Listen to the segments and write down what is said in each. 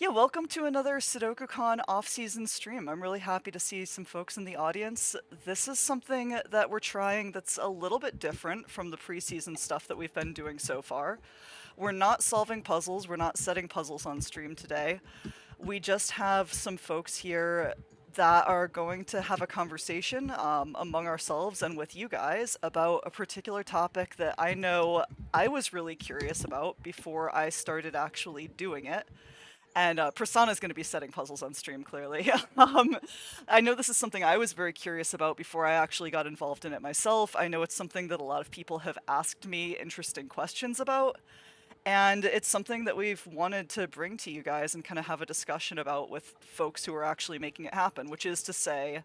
Yeah, welcome to another SudokuCon off-season stream. I'm really happy to see some folks in the audience. This is something that we're trying that's a little bit different from the preseason stuff that we've been doing so far. We're not solving puzzles, we're not setting puzzles on stream today. We just have some folks here that are going to have a conversation among ourselves and with you guys about a particular topic that I know I was really curious about before I started actually doing it. And Prasanna is going to be setting puzzles on stream, clearly. I know this is something I was very curious about before I actually got involved in it myself. I know it's something that a lot of people have asked me interesting questions about. And it's something that we've wanted to bring to you guys and kind of have a discussion about with folks who are actually making it happen, which is to say,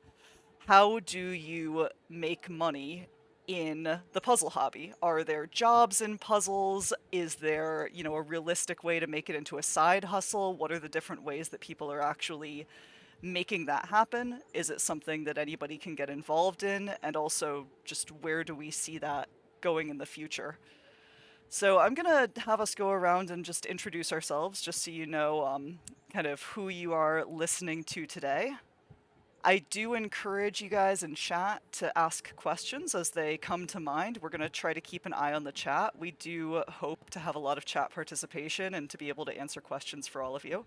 how do you make money in the puzzle hobby? Are there jobs in puzzles? Is there, a realistic way to make it into a side hustle? What are the different ways that people are actually making that happen? Is it something that anybody can get involved in? And also, just where do we see that going in the future? So I'm gonna have us go around and just introduce ourselves, just so you know kind of who you are listening to today. I do encourage you guys in chat to ask questions as they come to mind. We're going to try to keep an eye on the chat. We do hope to have a lot of chat participation and to be able to answer questions for all of you.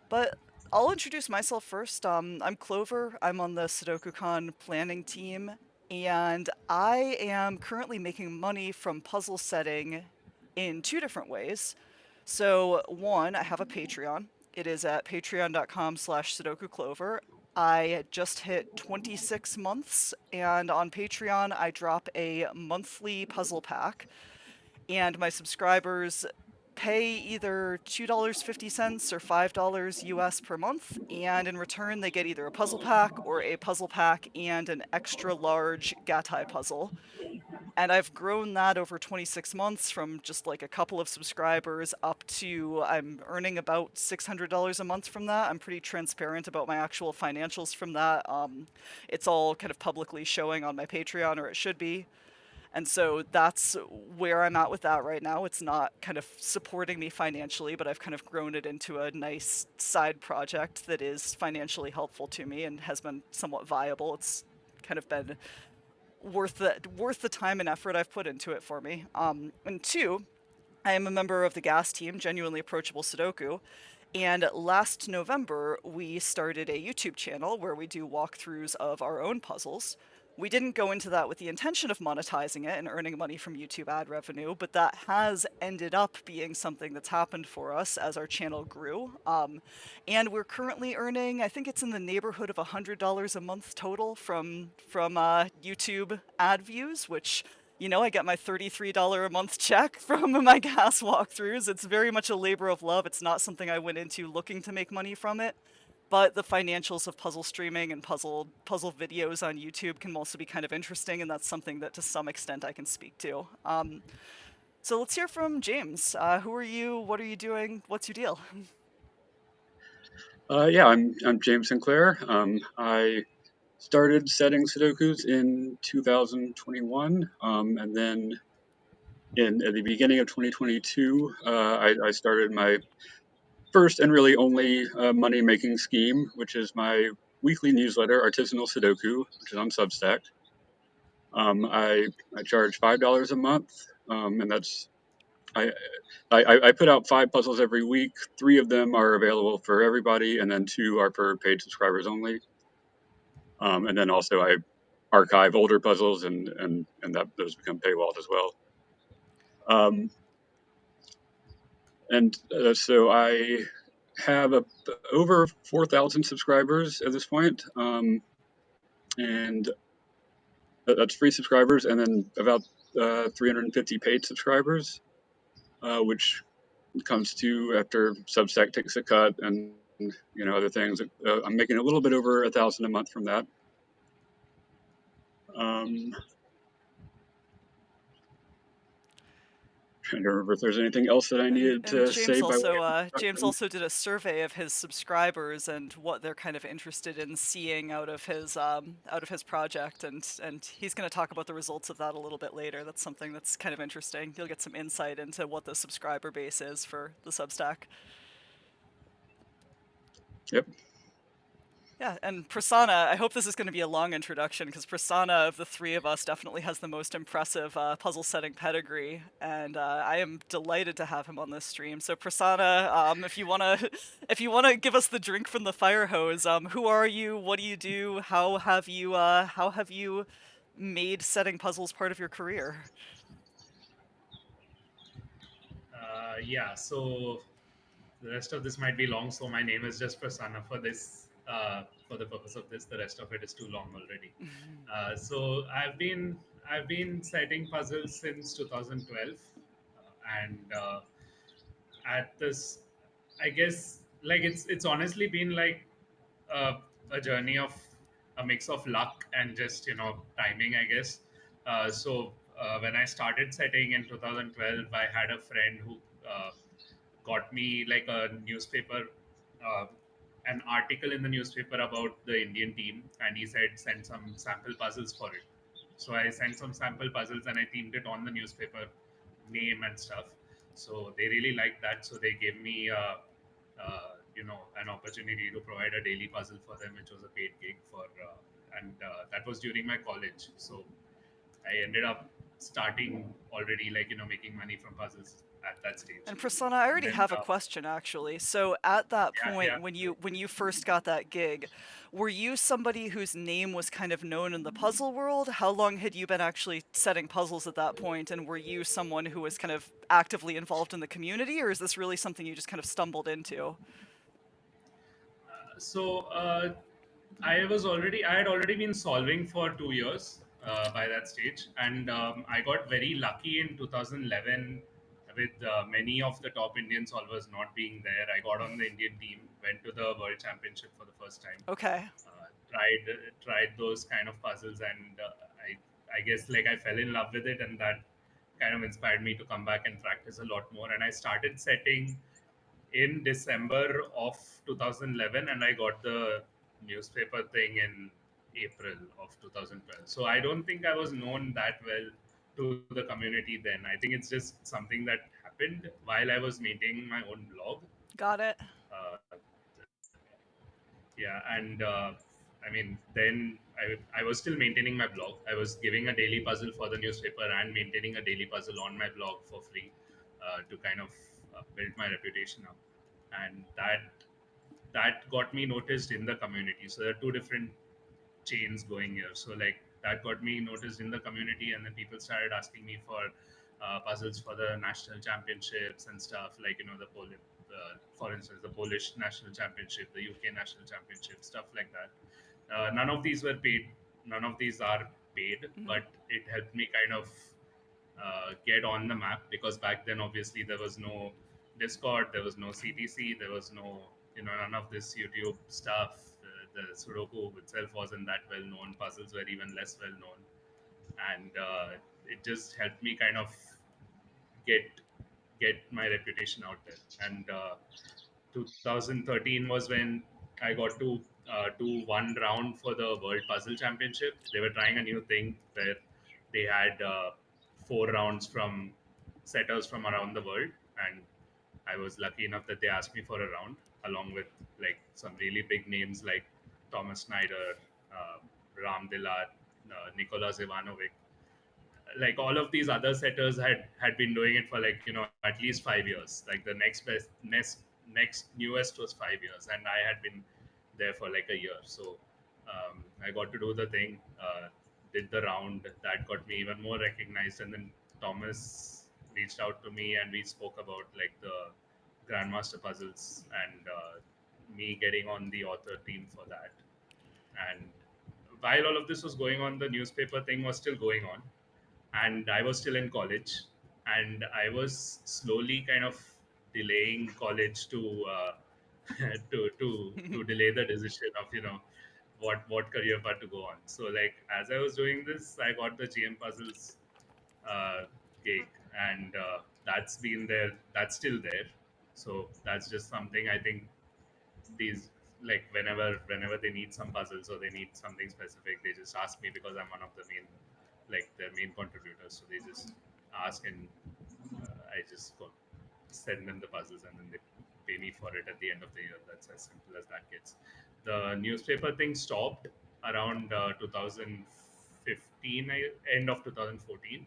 But I'll introduce myself first. I'm Clover. I'm on the SudokuCon planning team, and I am currently making money from puzzle setting in two different ways. So, one, I have a Patreon. It is at patreon.com/SudokuClover. I just hit 26 months, and on Patreon, I drop a monthly puzzle pack. And my subscribers pay either $2.50 or $5 US per month, and in return, they get either a puzzle pack or a puzzle pack and an extra large Gatai puzzle. And I've grown that over 26 months from just like a couple of subscribers up to I'm earning about $600 a month from that. I'm pretty transparent about my actual financials from that. It's all kind of publicly showing on my Patreon, or it should be. And so that's where I'm at with that right now. It's not kind of supporting me financially, but I've kind of grown it into a nice side project that is financially helpful to me and has been somewhat viable. It's kind of been worth the time and effort I've put into it for me. And two, I am a member of the GAS team, Genuinely Approachable Sudoku. And last November, we started a YouTube channel where we do walkthroughs of our own puzzles. We didn't go into that with the intention of monetizing it and earning money from YouTube ad revenue, but that has ended up being something that's happened for us as our channel grew. And we're currently earning, I think it's in the neighborhood of $100 a month total from YouTube ad views, which I get my $33 a month check from my gas walkthroughs. It's very much a labor of love. It's not something I went into looking to make money from it. But the financials of puzzle streaming and puzzle videos on YouTube can also be kind of interesting, and that's something that to some extent I can speak to. So let's hear from James. Who are you? What are you doing? What's your deal? Yeah, I'm James Sinclair. I started setting Sudokus in 2021, and then at the beginning of 2022, I started my first and really only money-making scheme, which is my weekly newsletter, Artisanal Sudoku, which is on Substack. I charge $5 a month, and that's I, I put out 5 puzzles every week. 3 of them are available for everybody, and then 2 are for paid subscribers only. And then also I archive older puzzles and that those become paywalled as well. Um, so I have over 4,000 subscribers at this point, and that's free subscribers, and then about 350 paid subscribers, which comes to after Substack takes a cut and other things. I'm making a little bit over 1,000 a month from that. Um, Trying to remember if there's anything else that I needed And to James say by way also of James introduction. also did a survey of his subscribers and what they're kind of interested in seeing out of his project, and he's going to talk about the results of that a little bit later. That's something that's kind of interesting. You'll get some insight into what the subscriber base is for the Substack. Yep. Yeah, and Prasanna, I hope this is going to be a long introduction because Prasanna, of the three of us, definitely has the most impressive puzzle setting pedigree, and I am delighted to have him on this stream. So Prasanna, if you wanna, if you wanna give us the drink from the fire hose, who are you? What do you do? How have you made setting puzzles part of your career? Yeah, so the rest of this might be long, so my name is just Prasanna for this. For the purpose of this, the rest of it is too long already. So I've been setting puzzles since 2012, and at this, I guess like it's honestly been like uh, a journey of a mix of luck and just timing, I guess. When I started setting in 2012, I had a friend who got me like a newspaper, uh, an article in the newspaper about the Indian team, and he said send some sample puzzles for it. So I sent some sample puzzles and I themed it on the newspaper name and stuff. So they really liked that. So they gave me, an opportunity to provide a daily puzzle for them, which was a paid gig for, and that was during my college. So I ended up starting already, like making money from puzzles at that stage. And Prasanna, I And already then, have a question actually. So at that yeah, point, yeah. when you first got that gig, were you somebody whose name was kind of known in the puzzle world? How long had you been actually setting puzzles at that point, and were you someone who was kind of actively involved in the community, or is this really something you just kind of stumbled into? So I had already been solving for 2 years by that stage, and I got very lucky in 2011 with many of the top Indian solvers not being there. I got on the Indian team, went to the World Championship for the first time, Okay, tried those kind of puzzles, and I guess like I fell in love with it, and that kind of inspired me to come back and practice a lot more. And I started setting in December of 2011, and I got the newspaper thing in April of 2012. So I don't think I was known that well to the community then. I think it's just something that happened while I was maintaining my own blog. got it. Uh, yeah, and I mean, then I was still maintaining my blog. I was giving a daily puzzle for the newspaper and maintaining a daily puzzle on my blog for free to kind of build my reputation up. And that got me noticed in the community. So there are two different chains going here. So like that got me noticed in the community, and then people started asking me for puzzles for the national championships and stuff. Like the Polish, for instance, the Polish national championship, the UK national championship, stuff like that. None of these were paid. None of these are paid, Mhm. but it helped me kind of get on the map, because back then obviously there was no Discord, there was no CTC, there was no none of this YouTube stuff. The Sudoku itself wasn't that well known. Puzzles were even less well known, and it just helped me kind of get get my reputation out there. And 2013 was when I got to do one round for the World Puzzle Championship. They were trying a new thing where they had 4 rounds from setters from around the world, and I was lucky enough that they asked me for a round along with like some really big names like Thomas Snyder, uh, Ram Dilar, Nicolas Ivanovic. Like all of these other setters had been doing it for like at least 5 years. Like the next newest was 5 years, and I had been there for like a year. So I got to do the thing, did the round. That got me even more recognized, and then Thomas reached out to me and we spoke about like the grandmaster puzzles, and me getting on the author team for that. And while all of this was going on, the newspaper thing was still going on, and I was still in college, and I was slowly kind of delaying college to to delay the decision of what career path to go on. So like as I was doing this, I got the GM puzzles uh, gig, and that's been there. That's still there. So that's just something I think these like whenever they need some puzzles or they need something specific, they just ask me because I'm one of the main like their main contributors. So they just ask, and I just go send them the puzzles, and then they pay me for it at the end of the year. That's as simple as that gets. The newspaper thing stopped around 2015, end of 2014.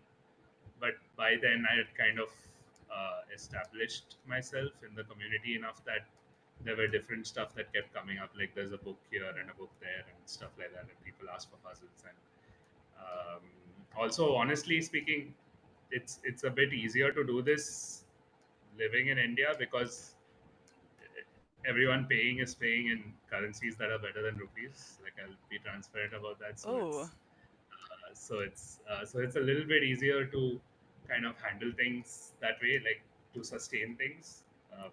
But by then, I had kind of established myself in the community enough that there were different stuff that kept coming up. Like there's a book here and a book there and stuff like that, and people ask for puzzles. And also, honestly speaking, it's a bit easier to do this living in India because everyone paying is paying in currencies that are better than rupees. Like I'll be transparent about that. So Oh. it's a little bit easier to kind of handle things that way, like to sustain things,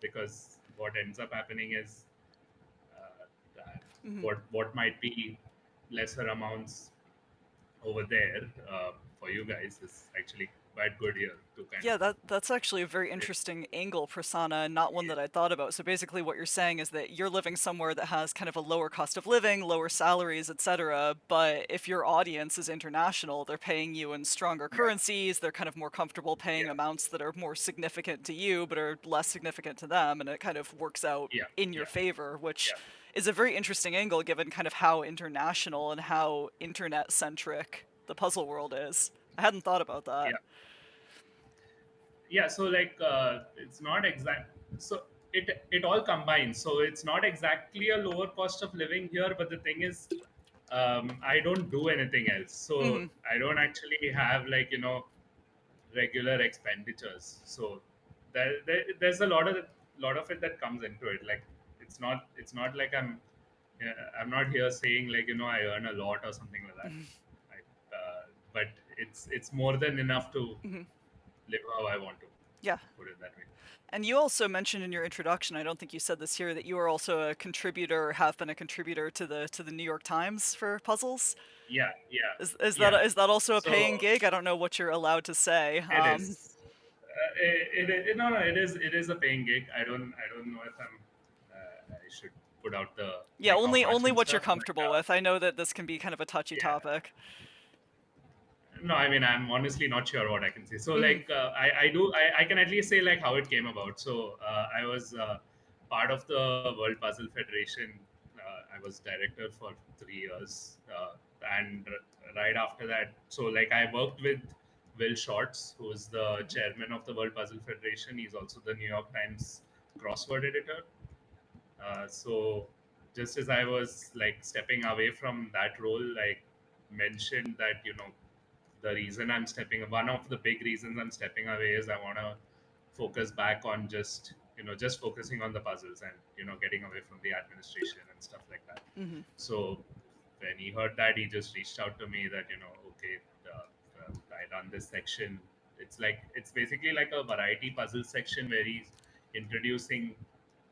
because what ends up happening is that Mhm. what might be lesser amounts over there for you guys is actually quite good here to kind of Yeah, that's actually a very interesting angle, Prasanna, and not one that I thought about. So basically what you're saying is that you're living somewhere that has kind of a lower cost of living, lower salaries, etc. But if your audience is international, they're paying you in stronger yeah, currencies, they're kind of more comfortable paying yeah, amounts that are more significant to you but are less significant to them, and it kind of works out yeah, in your yeah, favor, which yeah, is a very interesting angle given kind of how international and how internet centric the puzzle world is. I hadn't thought about that. yeah. Yeah, so like it's not exact, so it all combines, so it's not exactly a lower cost of living here, but the thing is, I don't do anything else, so Hmm. I don't actually have, like, regular expenditures. So there's a lot of it that comes into it. Like it's not like I'm not here saying, like, I earn a lot or something like that. But it's more than enough to Hmm. live how I want to, Yeah. put it that way. And you also mentioned in your introduction, I don't think you said this here, that you are also a contributor, or have been a contributor to the New York Times for puzzles. Yeah, yeah, Is that yeah. is that also a paying So gig? I don't know what you're allowed to say. it is. No, it is a paying gig. I don't know if I should put out the, Yeah, like, how much only and what you're stuff. But comfortable with. I know that this can be kind of a touchy yeah. topic. No, I mean, I'm honestly not sure what I can say. So, Hmm. like, I can at least say, like, how it came about. So, I was part of the World Puzzle Federation. I was director for 3 years, and right after that, so, like, I worked with Will Shorts, who is the chairman of the World Puzzle Federation. He's also the New York Times crossword editor. So, just as I was, like, stepping away from that role, like, mentioned that, the reason I'm stepping, one of the big reasons I'm stepping away is I want to focus back on just focusing on the puzzles, and getting away from the administration and stuff like that. Hmm. So when he heard that, he just reached out to me that, okay, I run this section. It's basically like a variety puzzle section where he's introducing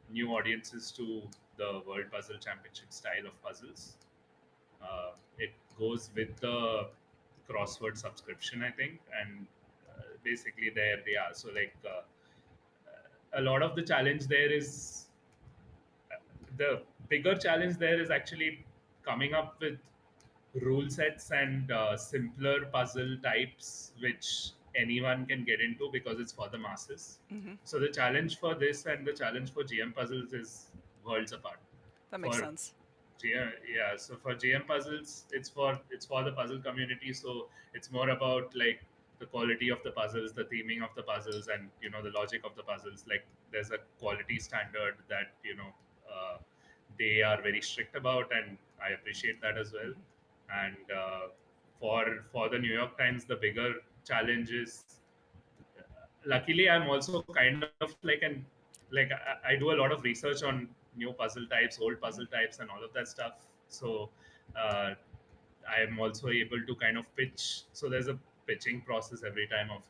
new audiences to the World Puzzle Championship style of puzzles. It goes with the crossword subscription, I think, and basically there they are. So, like, a lot of the challenge there is, the bigger challenge there is actually coming up with rule sets and simpler puzzle types which anyone can get into because it's for the masses. Hmm. So the challenge for this and the challenge for GM puzzles is worlds apart. That makes For sense. yeah. So for GM puzzles, it's for the puzzle community. So it's more about, like, the quality of the puzzles, the theming of the puzzles, and the logic of the puzzles. Like, there's a quality standard that they are very strict about, and I appreciate that as well. Hmm. And for the New York Times, the bigger challenge is, luckily, I'm also kind of like I do a lot of research on new puzzle types, old Hmm. puzzle types, and all of that stuff. So uh, I'm also able to kind of pitch. So there's a pitching process every time of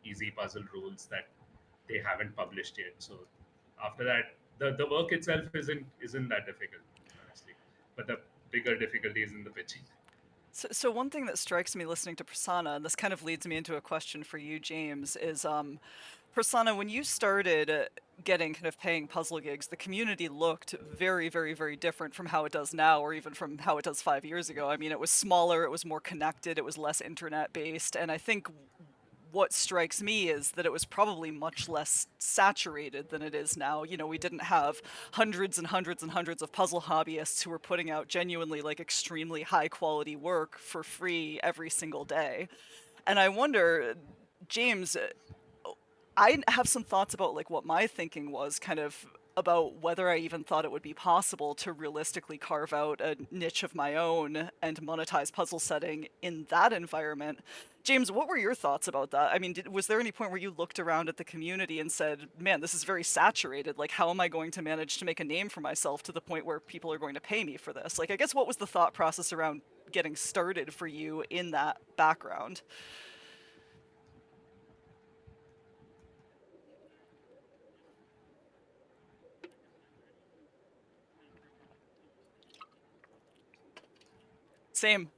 easy puzzle rules that they haven't published yet. So after that, the work itself isn't that difficult, honestly, but the bigger difficulty is in the pitching. So one thing that strikes me listening to Prasanna, and this kind of leads me into a question for you, James, is Prasanna, when you started getting kind of paying puzzle gigs, the community looked very, very, very different from how it does now, or even from how it does 5 years ago. I mean, it was smaller, it was more connected, it was less internet based, and I think what strikes me is that it was probably much less saturated than it is now. You know, we didn't have hundreds and hundreds and hundreds of puzzle hobbyists who were putting out genuinely like extremely high quality work for free every single day. And I wonder, James, I have some thoughts about like what my thinking was kind of about whether I even thought it would be possible to realistically carve out a niche of my own and monetize puzzle setting in that environment. James, what were your thoughts about that? I mean, was there any point where you looked around at the community and said, man, this is very saturated. Like, how am I going to manage to make a name for myself to the point where people are going to pay me for this? Like, I guess what was the thought process around getting started for you in that background? Same.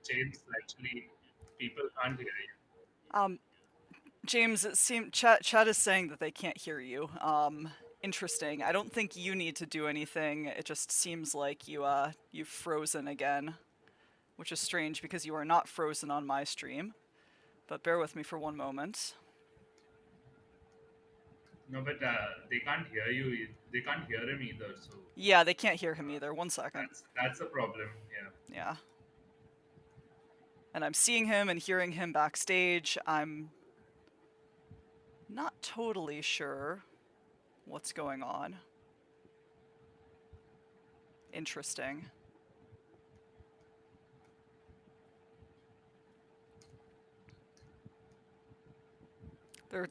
James, actually, people can't hear you. Um, James, it chat is saying that they can't hear you. Interesting. I don't think you need to do anything. It just seems like you've frozen again, which is strange because you are not frozen on my stream. But bear with me for one moment. No, but they can't hear you. They can't hear him either. So Yeah, they can't hear him uh, either. One second. that's a problem. Yeah. Yeah. And I'm seeing him and hearing him backstage. I'm not totally sure what's going on. Interesting.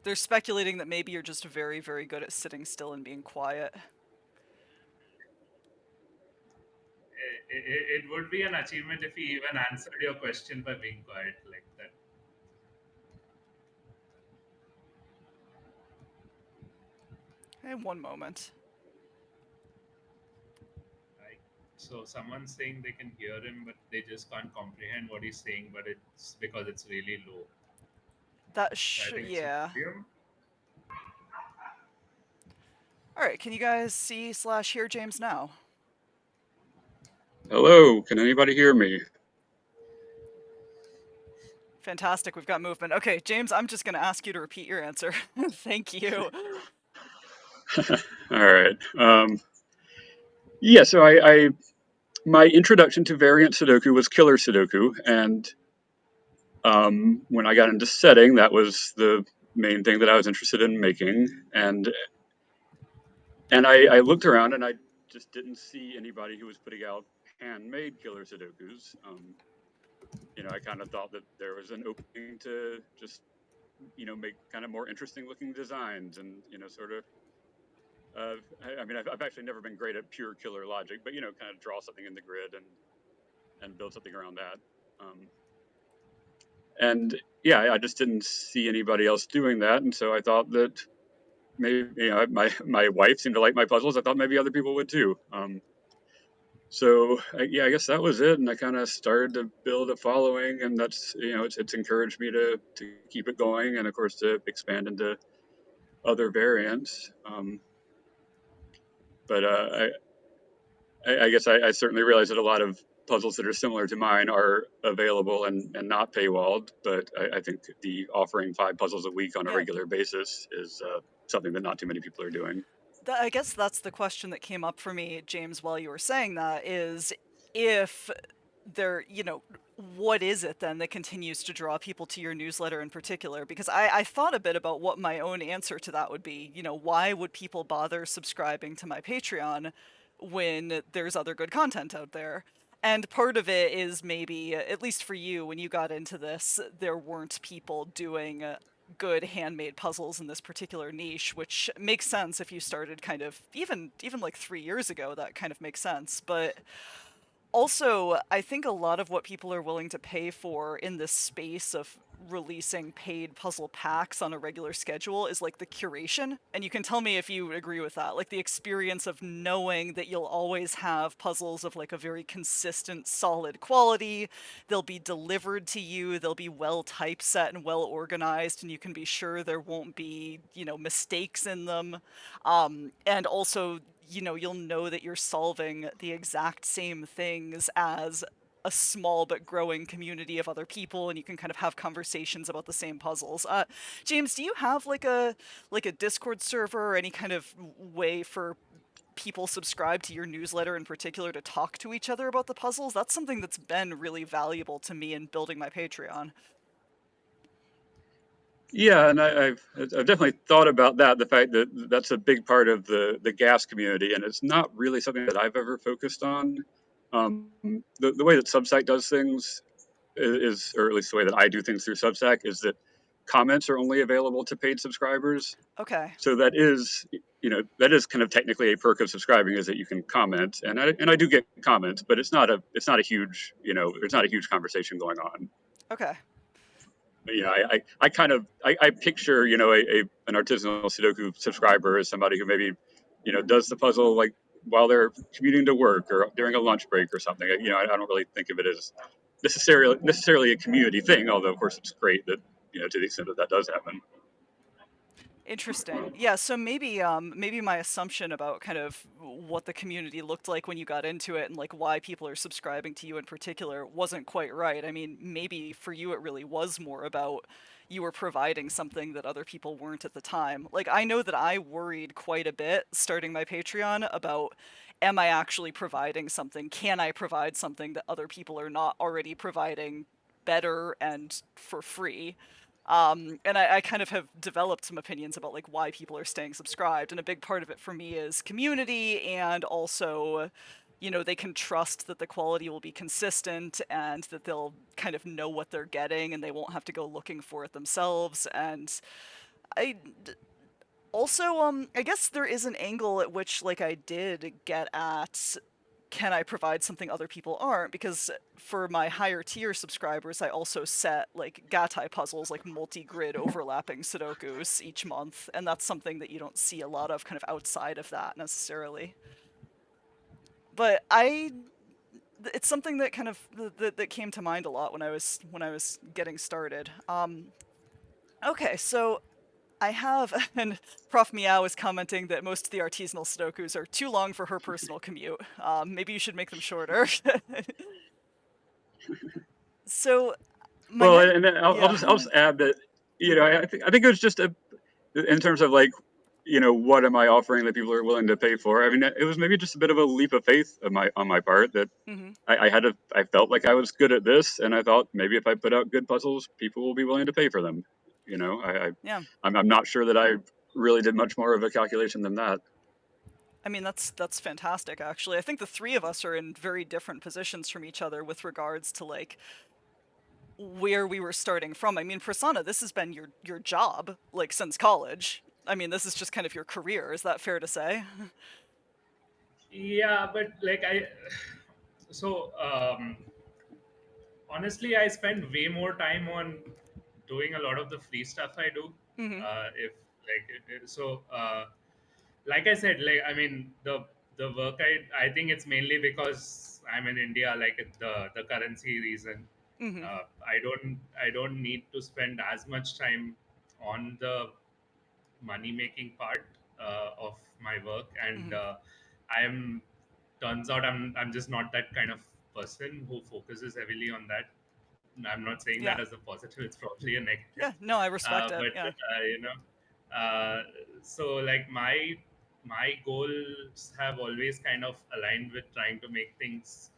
They're speculating that maybe you're just very, very good at sitting still and being quiet. It would be an achievement if he even answered your question by being quiet like that. Hey, one moment. Right? So someone's saying they can hear him, but they just can't comprehend what he's saying. But it's because it's really low. So I think it's a Yeah. medium. All right, can you guys see slash hear James now? Hello, can anybody hear me? Fantastic, we've got movement. Okay, James, I'm just going to ask you to repeat your answer. Thank you. All right. Yeah, so I my introduction to variant Sudoku was killer Sudoku, and when I got into setting, that was the main thing that I was interested in making, and I looked around and I just didn't see anybody who was putting out handmade killer Sudokus. I kind of thought that there was an opening to just make kind of more interesting looking designs and sort of I mean, I've actually never been great at pure killer logic, but kind of draw something in the grid and build something around that. And yeah, I just didn't see anybody else doing that, and so I thought that maybe my wife seemed to like my puzzles. I thought maybe other people would too. So yeah, I guess that was it, and I kind of started to build a following, and that's it's encouraged me to keep it going, and of course to expand into other variants. But I guess I certainly realize that a lot of puzzles that are similar to mine are available and not paywalled. But I think the offering 5 puzzles a week on a Yeah, regular basis is something that not too many people are doing. I guess that's the question that came up for me, James, while you were saying that is if there, what is it then that continues to draw people to your newsletter in particular? Because I thought a bit about what my own answer to that would be. Why would people bother subscribing to my Patreon when there's other good content out there? And part of it is maybe, at least for you, when you got into this, there weren't people doing good handmade puzzles in this particular niche, which makes sense if you started kind of even like 3 years ago. That kind of makes sense, but also, I think a lot of what people are willing to pay for in this space of releasing paid puzzle packs on a regular schedule is like the curation. And you can tell me if you agree with that. Like the experience of knowing that you'll always have puzzles of like a very consistent, solid quality. They'll be delivered to you, they'll be well typeset and well organized, and you can be sure there won't be, mistakes in them. And also, you'll know that you're solving the exact same things as a small but growing community of other people, and you can kind of have conversations about the same puzzles. James, do you have like a Discord server or any kind of way for people subscribed to your newsletter in particular to talk to each other about the puzzles? That's something that's been really valuable to me in building my Patreon. Yeah, and I've definitely thought about that. The fact that that's a big part of the gas community, and it's not really something that I've ever focused on. The way that Substack does things is, or at least the way that I do things through Substack, is that comments are only available to paid subscribers. Okay. So that is kind of technically a perk of subscribing, is that you can comment, and I do get comments, but it's not a huge, there's not a huge conversation going on. Okay. I kind of I picture, an artisanal Sudoku subscriber as somebody who maybe, does the puzzle like while they're commuting to work or during a lunch break or something. I don't really think of it as necessarily a community thing, although of course it's great that, to the extent that that does happen. Interesting. Yeah, so maybe my assumption about kind of what the community looked like when you got into it and like why people are subscribing to you in particular wasn't quite right. I mean, maybe for you it really was more about you were providing something that other people weren't at the time. Like I know that I worried quite a bit starting my Patreon about, am I actually providing something? Can I provide something that other people are not already providing better and for free? And I kind of have developed some opinions about like why people are staying subscribed, and a big part of it for me is community, and also, they can trust that the quality will be consistent and that they'll kind of know what they're getting and they won't have to go looking for it themselves. And I also, I guess there is an angle at which like I did get at, can I provide something other people aren't? Because for my higher tier subscribers, I also set like gatai puzzles, like multi-grid overlapping Sudokus each month, and that's something that you don't see a lot of kind of outside of that necessarily. But it's something that kind of that came to mind a lot when I was getting started. Okay, so I have, and Prof Meow is commenting that most of the artisanal Sudokus are too long for her personal commute. Maybe you should make them shorter. So my Well, next, and then yeah. I'll just add that, I think it was just in terms of like, what am I offering that people are willing to pay for? I mean, it was maybe just a bit of a leap of faith on my part, that Hmm. I felt like I was good at this, and I thought maybe if I put out good puzzles, people will be willing to pay for them. You know, I, I Yeah. I'm not sure that I really did much more of a calculation than that. I mean, that's fantastic, actually. I think the three of us are in very different positions from each other with regards to like where we were starting from. I mean, Prasanna, this has been your job like since college. I mean, this is just kind of your career. Is that fair to say? Yeah, but like so honestly, I spend way more time on doing a lot of the free stuff I do. Hmm. If like so, like I said, like I mean the work I think it's mainly because I'm in India, like the currency reason. Hmm. I don't need to spend as much time on the money making part of my work, and Hmm. I'm turns out I'm just not that kind of person who focuses heavily on that. I'm not saying that Yeah. as a positive; it's probably a negative. Yeah. No, I respect it. But Yeah. uh, so like my goals have always kind of aligned with trying to make things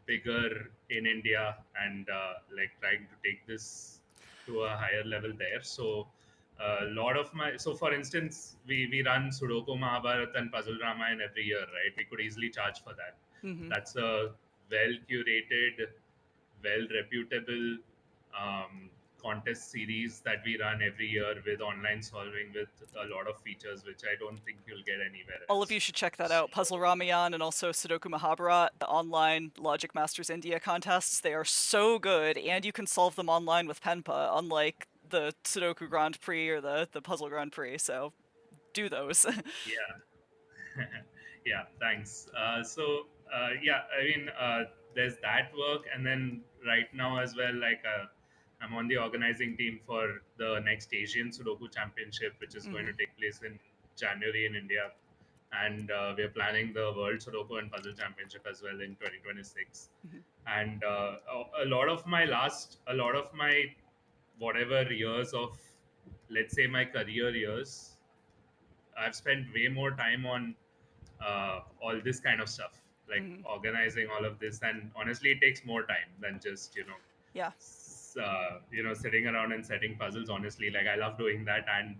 bigger in India, and like trying to take this to a higher level there. So a lot of my, so for instance, we run Sudoku Mahabharat and Puzzle Ramayana every year, right? We could easily charge for that. Hmm. That's a well curated, well reputable, um, contest series that we run every year with online solving with a lot of features, which I don't think you'll get anywhere All of else. you should check that So, out. Puzzle Ramayan and also Sudoku Mahabharat, the online Logic Masters India contests. They are so good, and you can solve them online with Penpa, unlike the Sudoku Grand Prix or the Puzzle Grand Prix. So do those. yeah. Yeah, thanks. Yeah, I mean, there's that work, and then right now as well, like I'm on the organizing team for the next Asian Sudoku Championship, which is going to Hmm. take place in January in India, and we're planning the World Sudoku and Puzzle Championship as well in 2026. Hmm. And a lot of my whatever years of, let's say, my career years, I've spent way more time on all this kind of stuff, like Hmm. organizing all of this. And honestly, it takes more time than just Yeah, sitting around and setting puzzles. Honestly, like I love doing that, and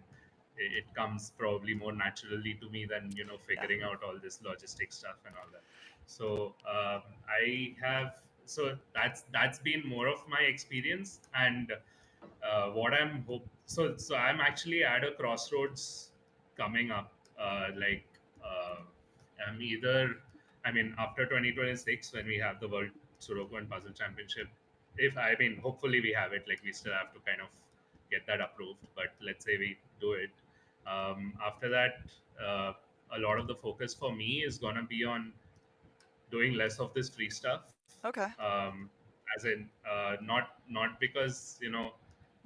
it comes probably more naturally to me than yeah, figuring out all this logistic stuff and all that. So I have so that's been more of my experience. And what so I'm actually at a crossroads coming up. Uh, I'm either, I mean, after 2026 when we have the World Sudoku and Puzzle Championship, if I mean, hopefully we have it. Like we still have to kind of get that approved, but let's say we do it. After that, uh, a lot of the focus for me is gonna be on doing less of this free stuff. okay. As in, not because Hmm.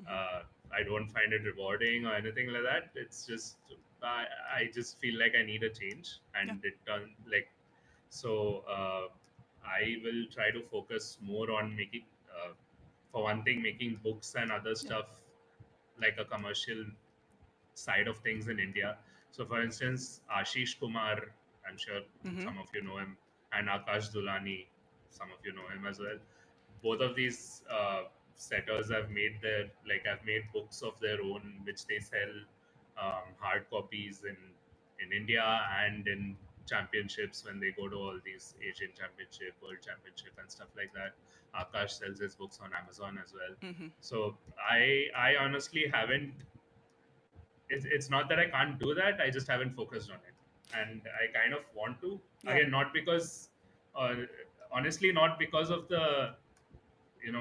uh, I don't find it rewarding or anything like that. It's just I just feel like I need a change, Yeah, and it done like so. I will try to focus more on making, for one thing, making books and other yeah. stuff like a commercial side of things in India. So, for instance, Ashish Kumar, I'm sure Hmm. some of you know him, and Akash Dulani, some of you know him as well. Both of these setters have made books of their own, which they sell hard copies in India and in championships when they go to all these Asian Championship, World Championship, and stuff like that. Akash sells his books on Amazon as well. Hmm. So I honestly haven't, it's not that I can't do that. I just haven't focused on it, and I kind of want to. Yeah. Again, not because, uh, honestly, not because of the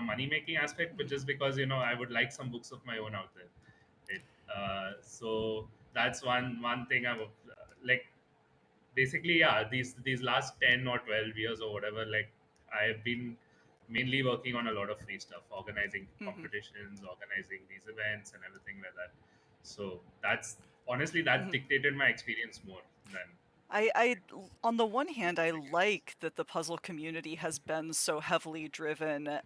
money making aspect, but Hmm. just because I would like some books of my own out there. So that's one thing I would like. Basically, yeah, these last 10 or 12 years or whatever, like I've been mainly working on a lot of free stuff, organizing Hmm. competitions, organizing these events, and everything like that. So that's honestly that's Hmm. dictated my experience more than On the one hand, I like that the puzzle community has been so heavily driven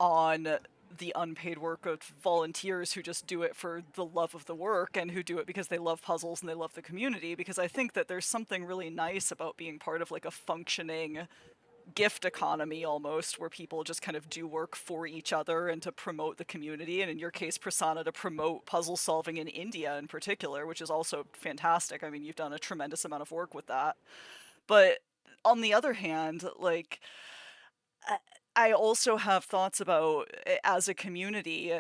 on the unpaid work of volunteers who just do it for the love of the work and who do it because they love puzzles and they love the community. Because I think that there's something really nice about being part of like a functioning gift economy almost, where people just kind of do work for each other and to promote the community, and in your case, Prasanna, to promote puzzle solving in India in particular, which is also fantastic. I mean, you've done a tremendous amount of work with that. But on the other hand, like, I also have thoughts about, as a community,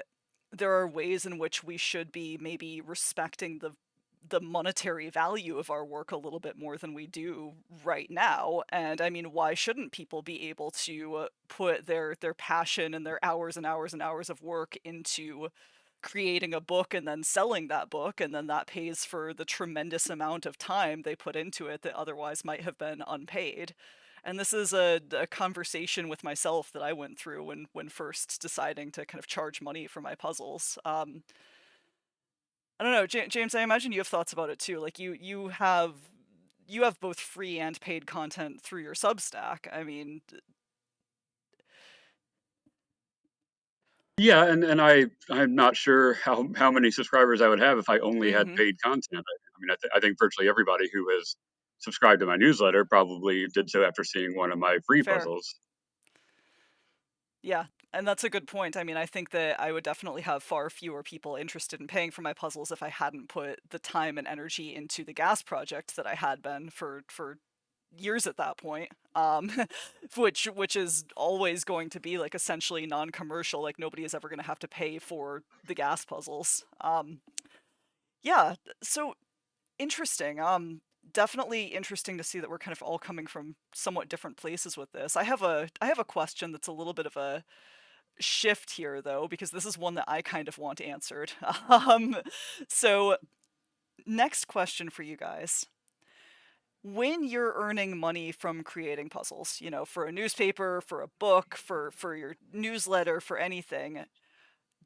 there are ways in which we should be maybe respecting the monetary value of our work a little bit more than we do right now. And I mean, why shouldn't people be able to put their passion and their hours and hours and hours of work into creating a book and then selling that book, and then that pays for the tremendous amount of time they put into it that otherwise might have been unpaid. And this is a conversation with myself that I went through when first deciding to kind of charge money for my puzzles. I don't know, James. I imagine you have thoughts about it too. Like you have both free and paid content through your Substack. I mean, Yeah, and I'm not sure how many subscribers I would have if I only had mm-hmm, paid content. I mean, I think virtually everybody who has subscribed to my newsletter probably did so after seeing one of my free fair. puzzles. Yeah, and that's a good point. I mean, I think that I would definitely have far fewer people interested in paying for my puzzles if I hadn't put the time and energy into the gas project that I had been for years at that point, which is always going to be like essentially non-commercial. Like nobody is ever going to have to pay for the gas puzzles. Yeah, so interesting. Definitely interesting to see that we're kind of all coming from somewhat different places with this. I have a question that's a little bit of a shift here though, because this is one that I kind of want answered. Um, so next question for you guys. When you're earning money from creating puzzles, for a newspaper, for a book, for your newsletter, for anything,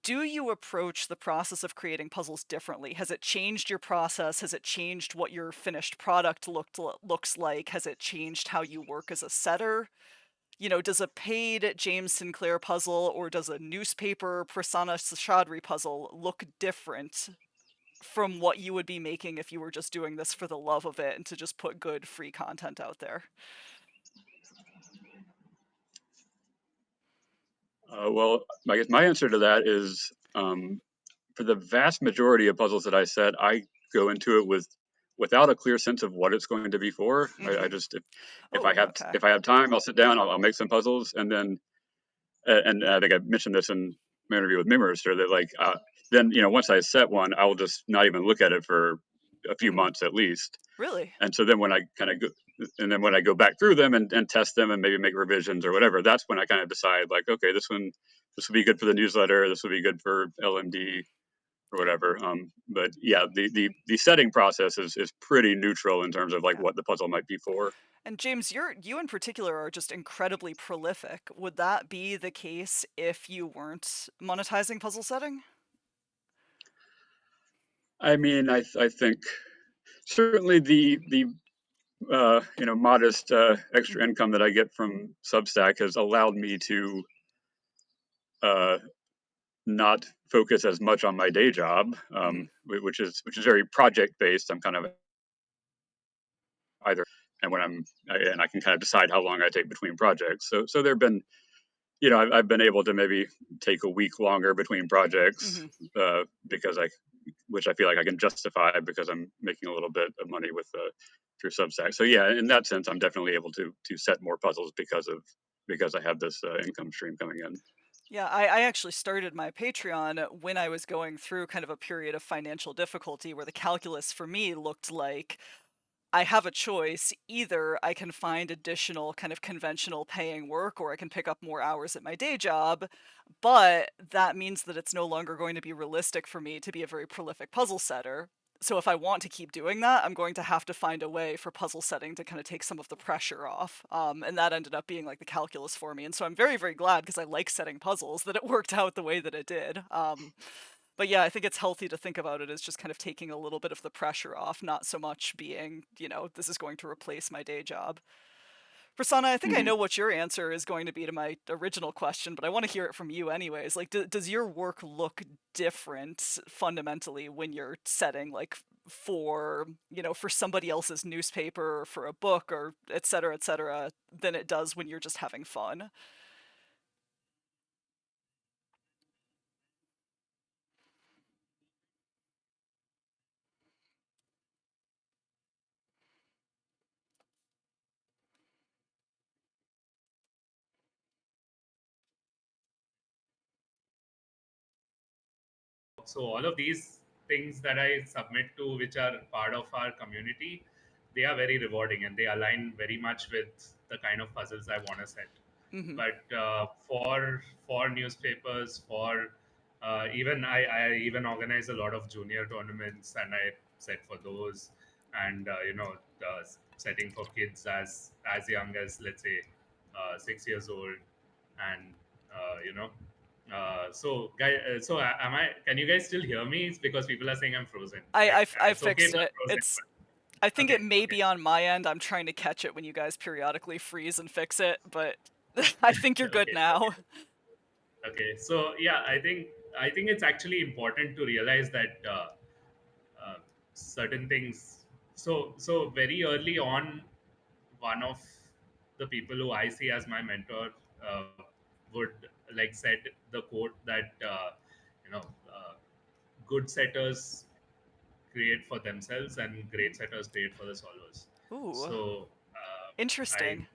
do you approach the process of creating puzzles differently? Has it changed your process? Has it changed what your finished product looks like? Has it changed how you work as a setter? Does a paid James Sinclair puzzle or does a newspaper Prasanna Seshadri puzzle look different from what you would be making if you were just doing this for the love of it and to just put good free content out there? Well, I guess my answer to that is for the vast majority of puzzles that I set, I go into it without a clear sense of what it's going to be for. I Mm-hmm. just if I Oh, have okay. if I have time, I'll sit down, I'll make some puzzles, and then and I think I mentioned this in my interview with Mimerister that like then once I set one, I will just not even look at it for a few Mm-hmm. months at least. Really? And so then when I kind of go, and then when I go back through them and test them and maybe make revisions or whatever, that's when I kind of decide like, okay, this will be good for the newsletter, this will be good for LMD or whatever. But yeah, the setting process is pretty neutral in terms of like Yeah. what the puzzle might be for. And James, you in particular are just incredibly prolific. Would that be the case if you weren't monetizing puzzle setting? I mean, I think certainly the modest extra Mm-hmm. income that I get from Substack has allowed me to uh, not focus as much on my day job, Mm-hmm. which is very project based. I'm kind of either, and I can kind of decide how long I take between projects. So there've been, I've been able to maybe take a week longer between projects Mm-hmm. because which I feel like I can justify because I'm making a little bit of money with through Substack. So yeah, in that sense, I'm definitely able to set more puzzles because I have this income stream coming in. Yeah, I actually started my Patreon when I was going through kind of a period of financial difficulty where the calculus for me looked like I have a choice. Either I can find additional kind of conventional paying work or I can pick up more hours at my day job, but that means that it's no longer going to be realistic for me to be a very prolific puzzle setter. So if I want to keep doing that, I'm going to have to find a way for puzzle setting to kind of take some of the pressure off. And that ended up being like the calculus for me. And so I'm very, very glad because I like setting puzzles that it worked out the way that it did. But yeah, I think it's healthy to think about it as just kind of taking a little bit of the pressure off, not so much being, this is going to replace my day job. Prasanna, I think I Mhm. know what your answer is going to be to my original question, but I want to hear it from you anyways. Like, does your work look different fundamentally when you're setting, like, for somebody else's newspaper or for a book or et cetera, than it does when you're just having fun? So all of these things that I submit to, which are part of our community, they are very rewarding and they align very much with the kind of puzzles I want to set. Mm-hmm. But for newspapers, for even I even organize a lot of junior tournaments and I set for those, and setting for kids as young as, let's say, 6 years old, and am I? Can you guys still hear me? It's because people are saying I'm frozen. Like, I it's okay if fixed I'm it. frozen. I But think it okay, may okay, be on my end. I'm trying to catch it when you guys periodically freeze and fix it, but I think you're good okay, now. okay, okay. So yeah, I think it's actually important to realize that uh, certain things. So very early on, one of the people who I see as my mentor uh, would like said the quote that you know uh, good setters create for themselves and great setters create for the solvers. Ooh, So Interesting.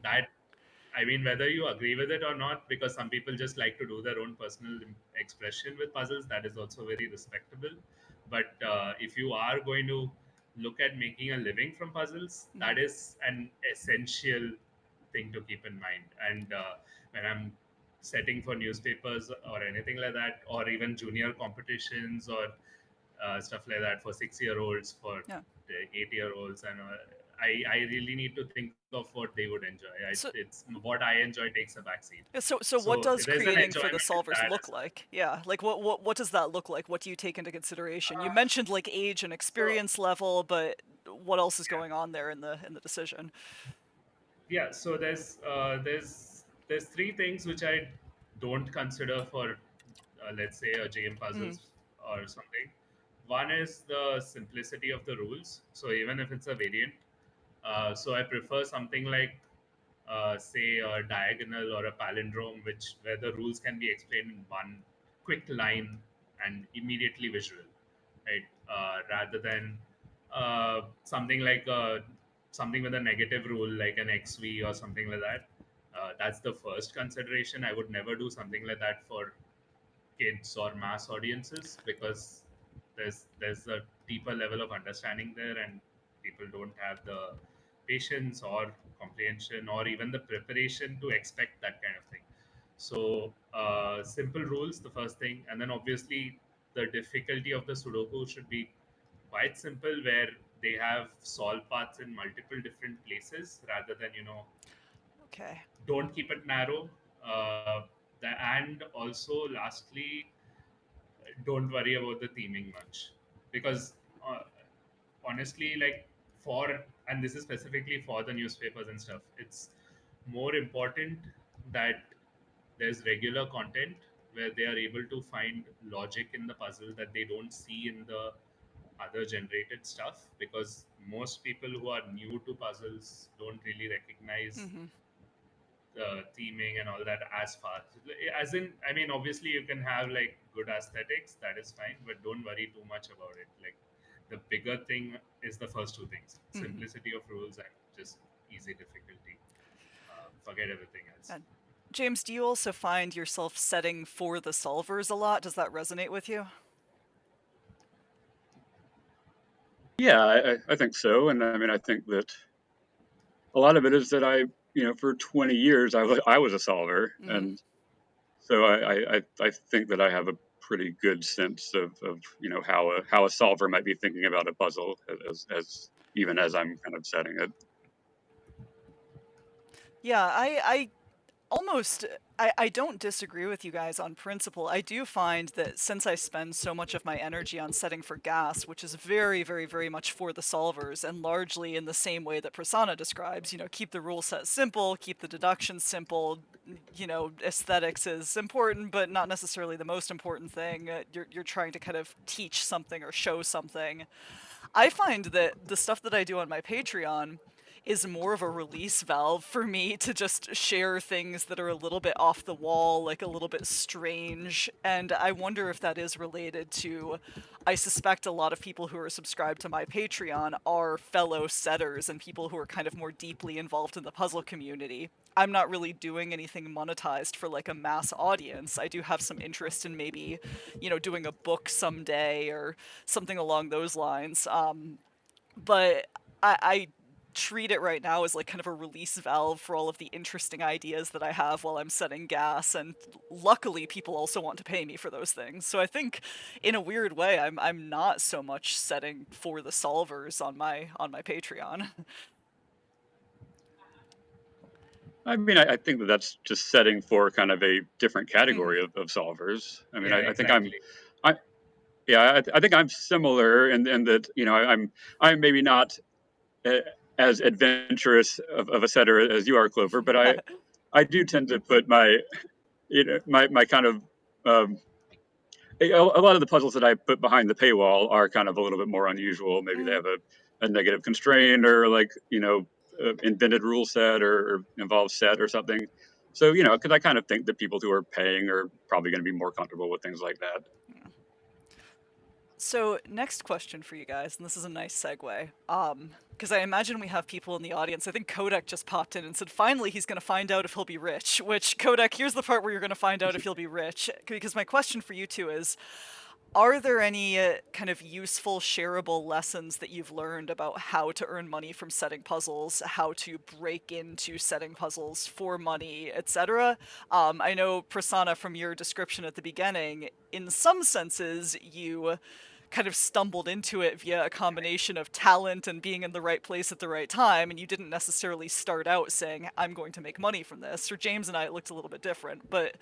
I mean, whether you agree with it or not, because some people just like to do their own personal expression with puzzles, that is also very respectable. But if you are going to look at making a living from puzzles, that is an essential thing to keep in mind. And when I'm setting for newspapers or anything like that, or even junior competitions or stuff like that for 6-year-olds, for Yeah. 8-year-olds, and I really need to think of what they would enjoy. So It's what I enjoy takes a backseat. so what So does there's an creating for the enjoyment in solvers that look as well. like? Yeah, like what does that look like? What do you take into consideration? You mentioned like age and So experience level, but what else is yeah, going on there in the decision? yeah. So there's three things which I don't consider for let's say a game Mhm. puzzles or something. One is the simplicity of the rules. So even if it's a variant, so I prefer something like say a diagonal or a palindrome, which where the rules can be explained in one quick line and immediately visual, right? Rather than something like something with a negative rule, like an XV or something like that. That's the first consideration. I would never do something like that for kids or mass audiences, because there's a deeper level of understanding there, and people don't have the patience or comprehension or even the preparation to expect that kind of thing. So simple rules, the first thing, and then obviously the difficulty of the Sudoku should be quite simple, where they have solve paths in multiple different places, rather than Okay. don't keep it narrow. And also, lastly, don't worry about the theming much, because uh, honestly, like, for and this is specifically for the newspapers and stuff, it's more important that there's regular content where they are able to find logic in the puzzle that they don't see in the other generated stuff, because most people who are new to puzzles don't really recognize Hmm. the theming and all that as far as in, I mean, obviously you can have like good aesthetics, that is fine, but don't worry too much about it. Like, the bigger thing is the first two things: Hmm. simplicity of rules and just easy difficulty. Forget everything else. And James, do you also find yourself setting for the solvers a lot? Does that resonate with you? Yeah, I think so. And I mean, I think that a lot of it is that for 20 years, I was a solver. Hmm. And so I think that I have a pretty good sense of how a solver might be thinking about a puzzle as even as I'm kind of setting it. Yeah, I almost I don't disagree with you guys on principle. I do find that since I spend so much of my energy on setting for gas, which is very, very, very much for the solvers and largely in the same way that Prasanna describes, keep the rule set simple, keep the deductions simple, aesthetics is important, but not necessarily the most important thing. You're trying to kind of teach something or show something. I find that the stuff that I do on my Patreon is more of a release valve for me to just share things that are a little bit off the wall, like a little bit strange. And I wonder if that is related to, I suspect a lot of people who are subscribed to my Patreon are fellow setters and people who are kind of more deeply involved in the puzzle community. I'm not really doing anything monetized for like a mass audience. I do have some interest in maybe, doing a book someday or something along those lines. But I treat it right now as like kind of a release valve for all of the interesting ideas that I have while I'm setting gas, and luckily people also want to pay me for those things. So I think in a weird way I'm not so much setting for the solvers on my Patreon. I mean, I think that that's just setting for kind of a different Mhm. category of solvers. I mean, Yeah, I think exactly. I yeah, I think I'm similar in that I'm maybe not uh, as adventurous of a setter as you are, Clover, but I do tend to put my kind of um, a lot of the puzzles that I put behind the paywall are kind of a little bit more unusual. Maybe they Mm. have a negative constraint, or like invented rule set, or involved set or something. So because I kind of think that people who are paying are probably going to be more comfortable with things like that. So, next question for you guys, and this is a nice segue. Because I imagine we have people in the audience. I think Kodak just popped in and said, finally, he's going to find out if he'll be rich. Which, Kodak, here's the part where you're going to find out if you'll be rich. Because my question for you two is, are there any kind of useful, shareable lessons that you've learned about how to earn money from setting puzzles, how to break into setting puzzles for money, etc.? I know, Prasanna, from your description at the beginning, in some senses, you kind of stumbled into it via a combination of talent and being in the right place at the right time, and you didn't necessarily start out saying, I'm going to make money from this. For James and I, it looked a little bit different, but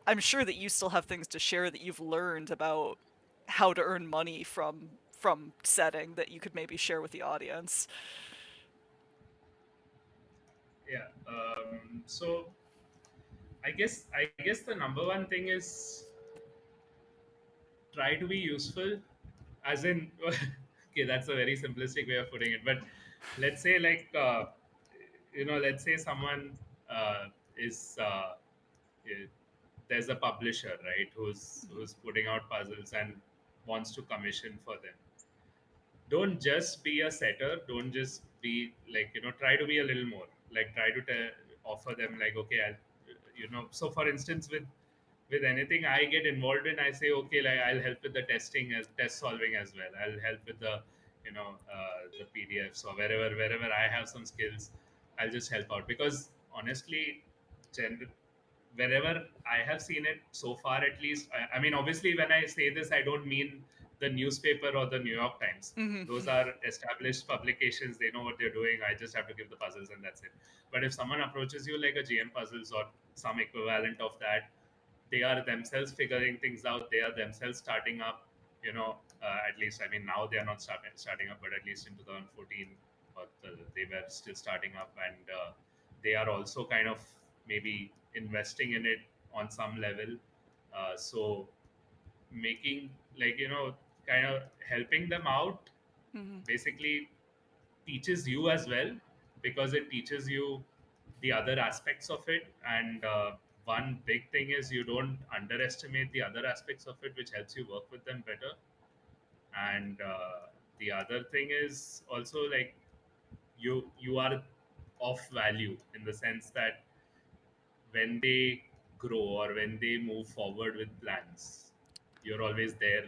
I'm sure that you still have things to share that you've learned about how to earn money from setting that you could maybe share with the audience. Yeah. So I guess the number one thing is try to be useful, as in okay, that's a very simplistic way of putting it, but let's say like let's say someone is eh, there's a publisher, right, who's putting out puzzles and wants to commission for them. Don't just be a setter, don't just be like, try to be a little more, like try to offer them like, okay, so for instance, with anything I get involved in, I say, okay, like I'll help with the testing as test solving as well, I'll help with the PDFs, or wherever I have some skills, I'll just help out. Because honestly, wherever I have seen it so far, at least, I mean, obviously, when I say this, I don't mean the newspaper or the New York Times. Mm-hmm. Those are established publications. They know what they're doing. I just have to give the puzzles and that's it. But if someone approaches you like a GM Puzzles or some equivalent of that, they are themselves figuring things out. They are themselves starting up. At least, I mean, now they are not starting up, but at least in 2014, they were still starting up, and they are also kind of maybe investing in it on some level. So making, like, kind of helping them out Mm-hmm. basically teaches you as well, because it teaches you the other aspects of it. And one big thing is you don't underestimate the other aspects of it, which helps you work with them better. And the other thing is also, like, you are of value in the sense that when they grow or when they move forward with plans, you're always there.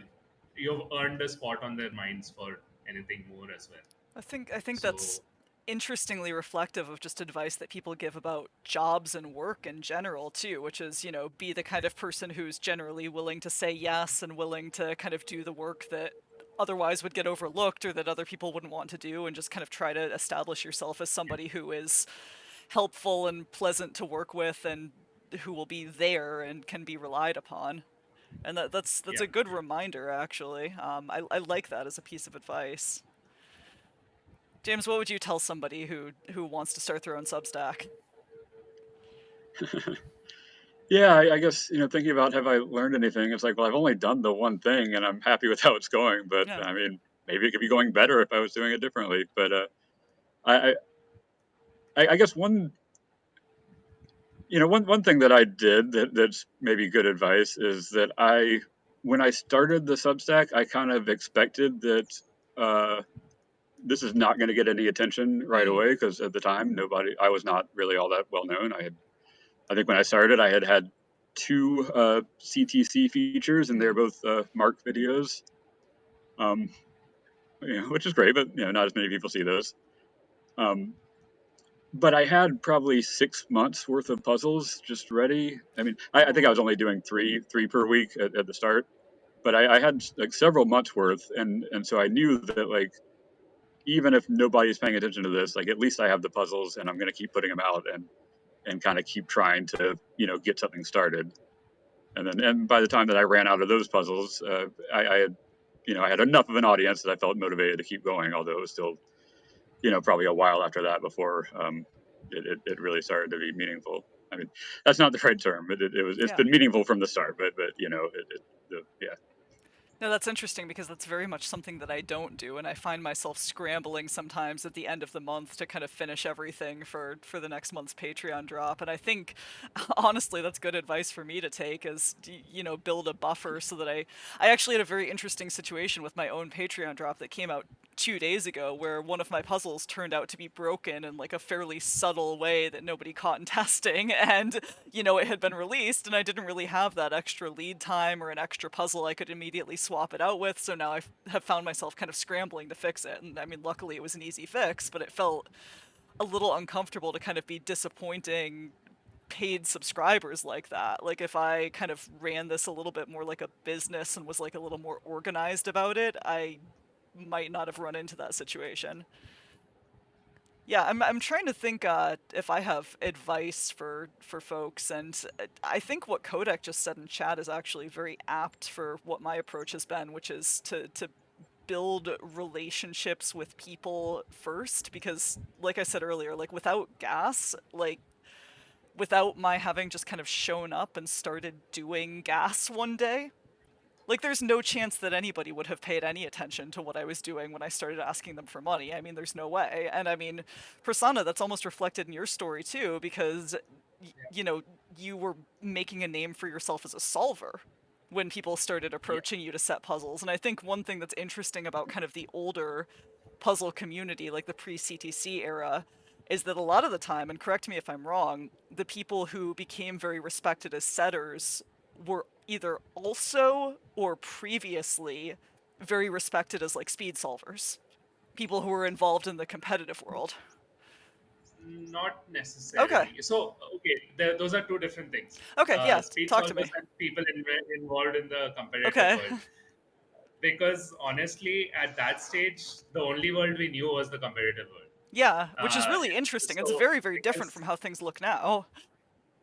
You've earned a spot on their minds for anything more as well. I think that's So interestingly reflective of just advice that people give about jobs and work in general too, which is, be the kind of person who's generally willing to say yes and willing to kind of do the work that otherwise would get overlooked or that other people wouldn't want to do, and just kind of try to establish yourself as somebody who is helpful and pleasant to work with and who will be there and can be relied upon. And that's yeah, a good yeah. reminder, actually. I like that as a piece of advice. James, what would you tell somebody who wants to start their own Substack? Yeah, I guess, thinking about have I learned anything? It's like, well, I've only done the one thing, and I'm happy with how it's going. But Yeah. I mean, maybe it could be going better if I was doing it differently. But I, I guess one thing that I did that's maybe good advice is that when I started the Substack, I kind of expected that uh, this is not going to get any attention right Mm. away, because at the time, I was not really all that well known. I think when I started, I had two CTC features, and they're Mm. both Mark videos, um, which is great, but not as many people see those. Um, but I had probably 6 months worth of puzzles just ready. I mean, I think I Oh. was only doing three per week at the start, but I had like several months worth, and so I knew that, like, even if nobody's paying attention to this, like, at least I have the puzzles, and I'm going to keep putting them out and kind of keep trying to get something started. And by the time that I ran out of those puzzles, I had I had enough of an audience that I felt motivated to keep going. Although it was still probably a while after that before it really started to be meaningful. I mean, that's not the right term, but it's Yeah. been meaningful from the start. But yeah. No, that's interesting because that's very much something that I don't do, and I find myself scrambling sometimes at the end of the month to kind of finish everything for the next month's Patreon drop. And I think, honestly, that's good advice for me to take, is build a buffer so that I actually had a very interesting situation with my own Patreon drop that came out 2 days ago, where one of my puzzles turned out to be broken in like a fairly subtle way that nobody caught in testing, and it had been released, and I didn't really have that extra lead time or an extra puzzle I could immediately swap it out with. So now I have found myself kind of scrambling to fix it. And I mean, luckily it was an easy fix, but it felt a little uncomfortable to kind of be disappointing paid subscribers like that. Like, if I kind of ran this a little bit more like a business and was like a little more organized about it, I might not have run into that situation. Yeah, I'm trying to think if I have advice for folks, and I think what Kodak just said in chat is actually very apt for what my approach has been, which is to build relationships with people first, because like I said earlier, like without gas, like without my having just kind of shown up and started doing gas one day, like, there's no chance that anybody would have paid any attention to what I was doing when I started asking them for money. I mean, there's no way. And I mean, Prasanna, that's almost reflected in your story too, because Yeah. you were making a name for yourself as a solver when people started Yeah. approaching you to set puzzles. And I think one thing that's interesting about kind of the older puzzle community, like the pre-CTC era, is that a lot of the time, and correct me if I'm wrong, the people who became very respected as setters were either also or previously very respected as like speed solvers, people who were involved in the competitive world. Not Okay. necessarily. So, okay, those are two different things. Okay, yeah, Speed talk to solvers me. and people involved in the competitive Okay. world. Because honestly, at that stage, the only world we knew was the competitive world. Yeah, which is Uh, really interesting. It's so, very, very different from because how things look now.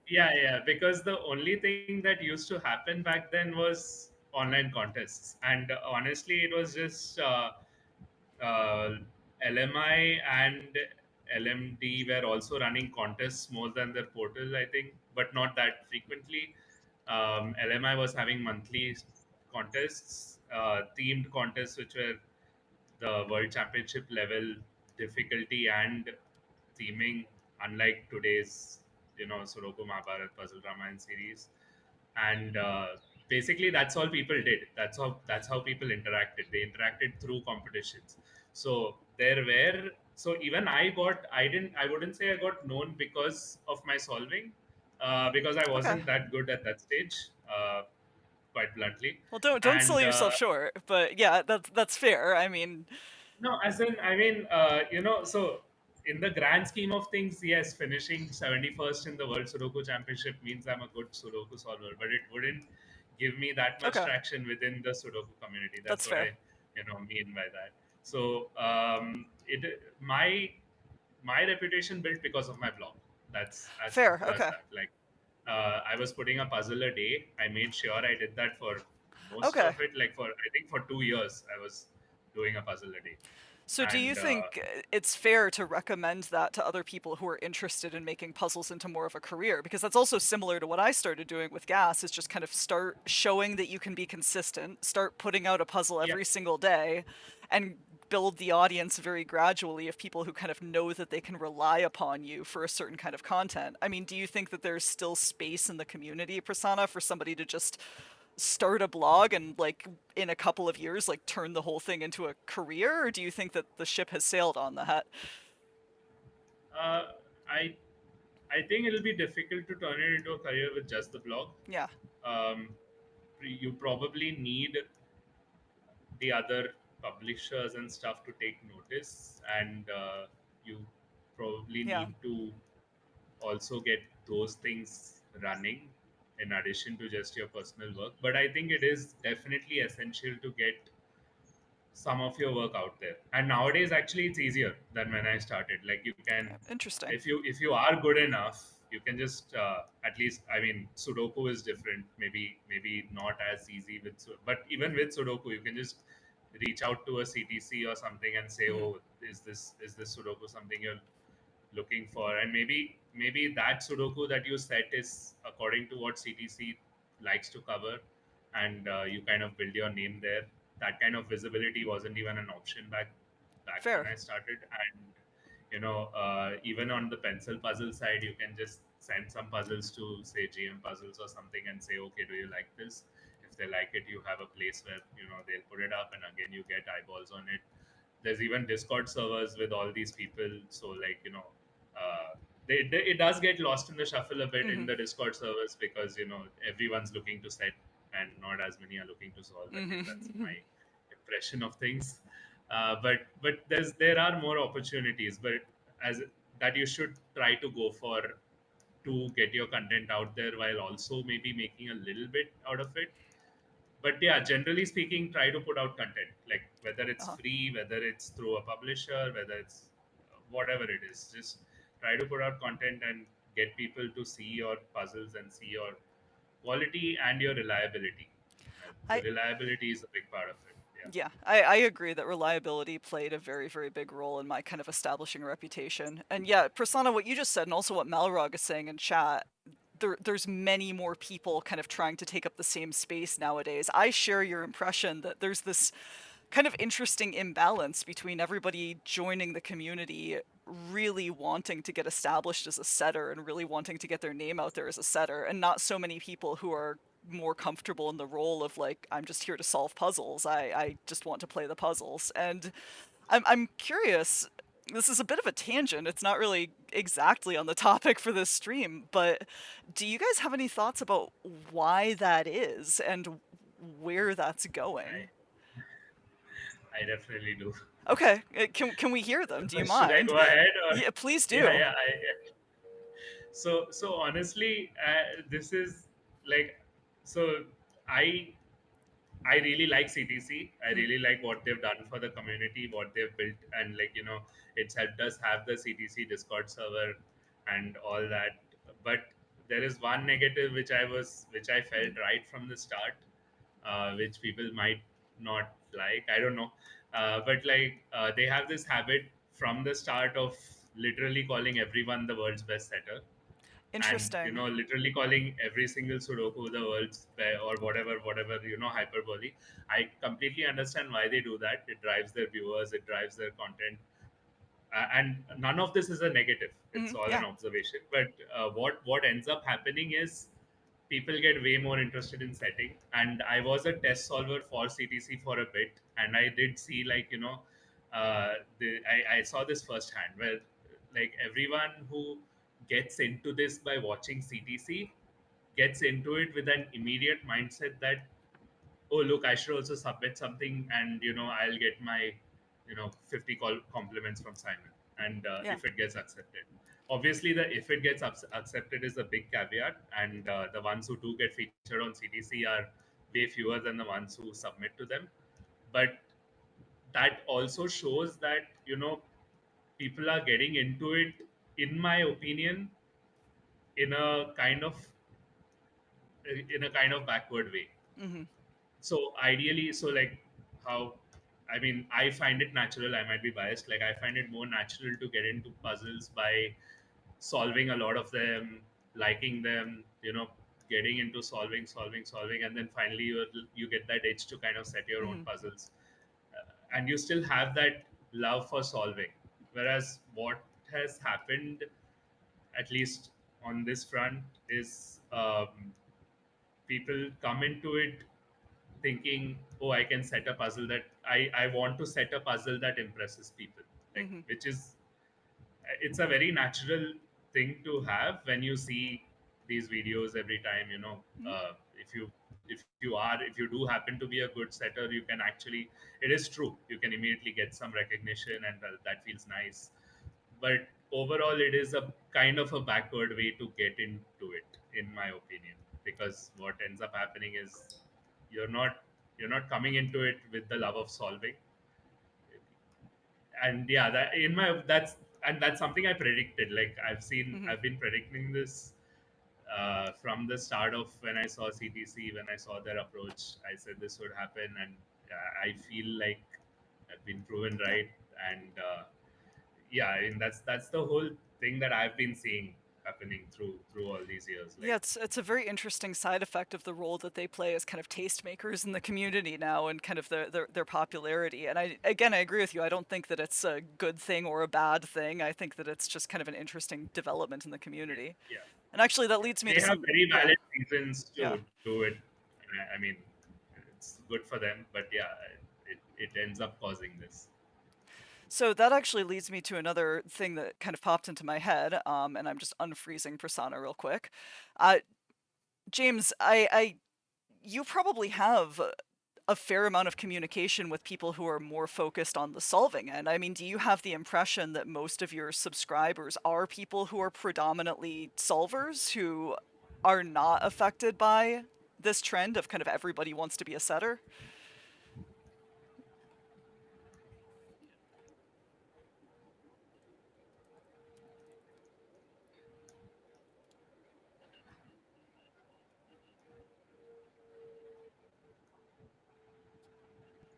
yeah, because the only thing that used to happen back then was online contests, and honestly, it was just uh, LMI and LMD were also running contests more than their portal, I think, but not that frequently. LMI was having monthly contests, themed contests, which were the World Championship level difficulty and theming, unlike today's, Sudoku Mahabharat Puzzle Ramayana series. And basically, that's all people did. That's how people interacted. They interacted through competitions. So there were so even I wouldn't say I got known because of my solving, because I Okay. wasn't that good at that stage, quite bluntly. Well, don't sell And yourself short, but yeah, that's fair. I mean, no, as in, so in the grand scheme of things, yes, finishing 71st in the World Sudoku Championship means I'm a good Sudoku solver, but it wouldn't give me that much okay, traction within the Sudoku community. that's That's what fair. I mean by that. So, my reputation built because of my blog. That's as Fair. simple as Okay. that. Like, I was putting a puzzle a day. I made sure I did that for most Okay. of it. Like, for I think for 2 years, I was doing a puzzle a day. So, do you And think it's fair to recommend that to other people who are interested in making puzzles into more of a career? Because that's also similar to what I started doing with gas, is just kind of start showing that you can be consistent, start putting out a puzzle yeah, every single day, and build the audience very gradually of people who kind of know that they can rely upon you for a certain kind of content. I mean, do you think that there's still space in the community, Prasanna, for somebody to just start a blog and like in a couple of years like turn the whole thing into a career, or do you think that the ship has sailed on that? uh, I I think it'll be difficult to turn it into a career with just the blog. Yeah. Um, you probably need the other publishers and stuff to take notice, and you probably Yeah. need to also get those things running in addition to just your personal work. But I think it is definitely essential to get some of your work out there. And nowadays, actually, it's easier than when I started. Like, you can, Interesting. if you are good enough, you can just at least, I mean, Sudoku is different. Maybe not as easy with but even with Sudoku, you can just reach out to a CTC or something and say, Hmm. oh, is this Sudoku something you're looking for? And maybe that Sudoku that you set is according to what CTC likes to cover. and you kind of build your name there. That kind of visibility wasn't even an option back when Fair. I started. And even on the pencil puzzle side, you can just send some puzzles to say GM Puzzles or something and say, okay, do you like this? If they like it, you have a place where they'll put it up, and again you get eyeballs on it. There's even Discord servers with all these people, so like it does get lost in the shuffle a bit in Mhm. the Discord servers, because everyone's looking to set and not as many are looking to solve. At least that's Mhm. my impression of things. But there are more opportunities, but as that you should try to go for, to get your content out there while also maybe making a little bit out of it. But yeah, generally speaking, try to put out content, like whether it's Uh-huh. free, whether it's through a publisher, whether it's whatever it is. Just try to put out content and get people to see your puzzles and see your quality and your reliability. The I reliability is a big part of it. Yeah. Yeah, I agree that reliability played a very, very big role in my kind of establishing a reputation. And yeah, Prasanna, what you just said, and also what Malrog is saying in chat, there's many more people kind of trying to take up the same space nowadays. I share your impression that there's this kind of interesting imbalance between everybody joining the community really wanting to get established as a setter and really wanting to get their name out there as a setter, and not so many people who are more comfortable in the role of like, I'm just here to solve puzzles. I just want to play the puzzles. And I'm curious, this is a bit of a tangent. It's not really exactly on the topic for this stream, but do you guys have any thoughts about why that is and where that's going? I definitely do. Okay, can we hear them? Do you Should I mind? go ahead or? Yeah, please Yeah, do. yeah. So honestly, this is like, so I I really like CTC. I Mhm, really like what they've done for the community, what they've built, and like it's helped us have the CTC Discord server and all that. But there is one negative which I felt mhm, right from the start, which people might not like. I don't know, but like they have this habit from the start of literally calling everyone the world's best setter, and interesting. literally calling every single Sudoku the world's best, or whatever hyperbole. I completely understand why they do that. It drives their viewers, it drives their content, and none of this is a negative. It's Mhm, all an yeah. observation. But what ends up happening is people get way more interested in setting. And I was a test solver for CTC for a bit, and I did see, like I saw this firsthand, where like everyone who gets into this by watching CTC gets into it with an immediate mindset that, oh look, I should also submit something, and I'll get my 50 compliments from Simon, and Yeah. if it gets accepted. Obviously, the if it gets accepted is a big caveat, and the ones who do get featured on CTC are way fewer than the ones who submit to them. But that also shows that people are getting into it, in my opinion, in a kind of backward way. Mhm, So ideally, so like how, I mean, I find it natural. I might be biased. Like I find it more natural to get into puzzles by solving a lot of them, liking them, getting into solving, and then finally you get that itch to kind of set your own mhm, puzzles, and you still have that love for solving. Whereas what has happened, at least on this front, is people come into it thinking, oh, I can set a puzzle that I want to set a puzzle that impresses people, like, mhm, which is, it's a very natural thing to have when you see these videos every time. mhm, If you do happen to be a good setter, you can actually, it is true, you can immediately get some recognition, and that feels nice. But overall, it is a kind of a backward way to get into it, in my opinion, because what ends up happening is you're not you're not coming into it with the love of solving. And yeah, that in my that's something I predicted. Like mhm. I've been predicting this from the start of when I saw CTC, when I saw their approach. I said this would happen, and I feel like I've been proven Yeah. right. And yeah, I mean that's the whole thing that I've been seeing. happening through all these years. Yeah, Like, it's a very interesting side effect of the role that they play as kind of tastemakers in the community now and kind of their popularity. And I agree with you. I don't think that it's a good thing or a bad thing. I think that it's just kind of an interesting development in the yeah, community. yeah, And actually that yeah. leads me They to have some very yeah. valid reasons Yeah. to do it. I mean, it's good for them, but yeah, it ends up causing this. So that actually leads me to another thing that kind of popped into my head, and I'm just unfreezing Prasanna real quick. Uh, James, you probably have a fair amount of communication with people who are more focused on the solving end. I mean, do you have the impression that most of your subscribers are people who are predominantly solvers who are not affected by this trend of kind of everybody wants to be a setter?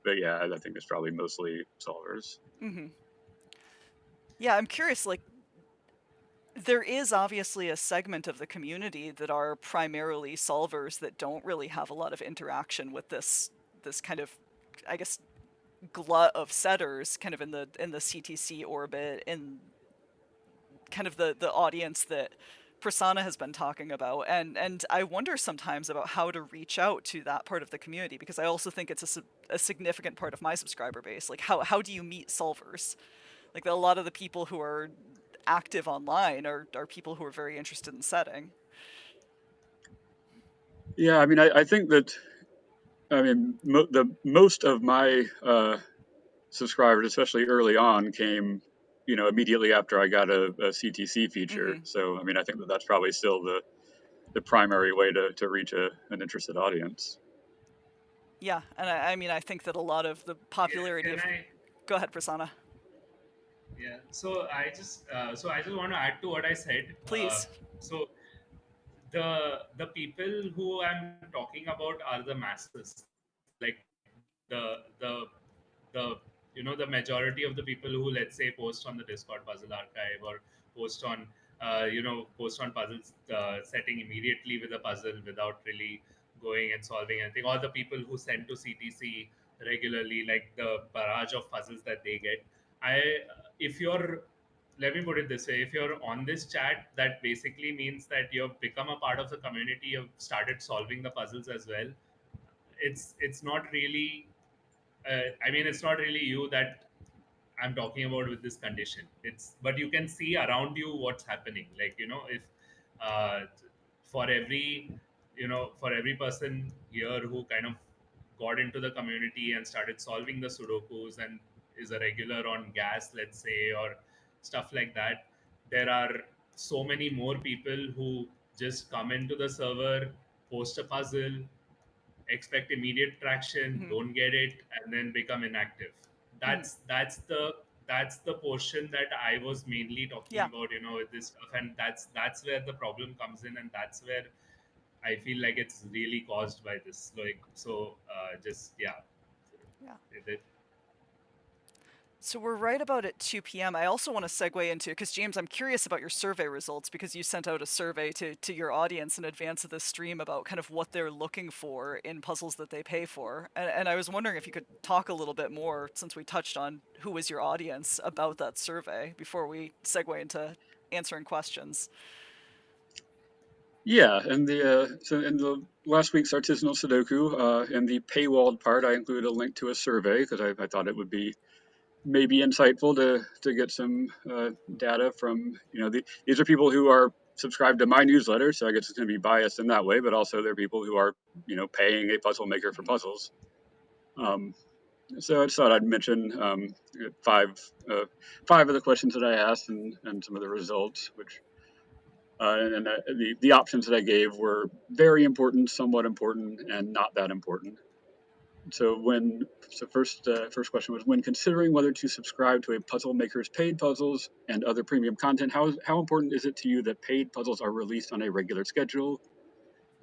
But yeah, I think it's probably mostly solvers. Hmm. Yeah, I'm curious, like, there is obviously a segment of the community that are primarily solvers that don't really have a lot of interaction with this kind of, I guess, glut of setters kind of in the CTC orbit, in kind of the audience that Prasanna has been talking about. And I wonder sometimes about how to reach out to that part of the community, because I also think it's a significant part of my subscriber base. Like, how do you meet solvers? Like, a lot of the people who are active online are people who are very interested in setting. Yeah, I mean, I think that I mean the most of my subscribers, especially early on, came immediately after I got a CTC feature. Hmm. So I mean, I think that that's probably still the primary way to reach an interested audience. Yeah, and I mean, I think that a lot of the Yeah, popularity can of. I? Go ahead, Prasanna. Yeah. So I just want to add to what I said. Please. So the people who I'm talking about are the masses, like the the the majority of the people who, let's say, post on the Discord puzzle archive, or post on post on puzzles setting immediately with a puzzle without really going and solving anything, or the people who send to CTC regularly, like the barrage of puzzles that they get. I If you're, let me put it this way, if you're on this chat, that basically means that you've become a part of the community, you've started solving the puzzles as well. It's not really I mean, it's not really you that I'm talking about with this condition. It's, but you can see around you what's happening. Like, if uh, for every for every person here who kind of got into the community and started solving the sudokus and is a regular on gas, let's say, or stuff like that, there are so many more people who just come into the server, post a puzzle, expect immediate traction, Hmm. don't get it, and then become inactive. Hmm. That's the portion that I was mainly talking Yeah. about, with this stuff, and that's where the problem comes in, and that's where I feel like it's really caused by this. Like, so just yeah, Yeah. it, So we're right about at 2 p.m. I also want to segue into, because James, I'm curious about your survey results, because you sent out a survey to your audience in advance of this stream about kind of what they're looking for in puzzles that they pay for. And I was wondering if you could talk a little bit more, since we touched on who was your audience, about that survey before we segue into answering questions. Yeah, and the so in the last week's artisanal Sudoku, in the paywalled part, I included a link to a survey because I thought it would be maybe insightful to get some data from these are people who are subscribed to my newsletter, so I guess it's going to be biased in that way, but also they're people who are paying a puzzle maker for Mhm. puzzles. Um, so I just thought I'd mention five uh, five of the questions that I asked and some of the results, which and the options that I gave were very important, somewhat important, and not that important. So first question was, when considering whether to subscribe to a puzzle maker's paid puzzles and other premium content, how important is it to you that paid puzzles are released on a regular schedule?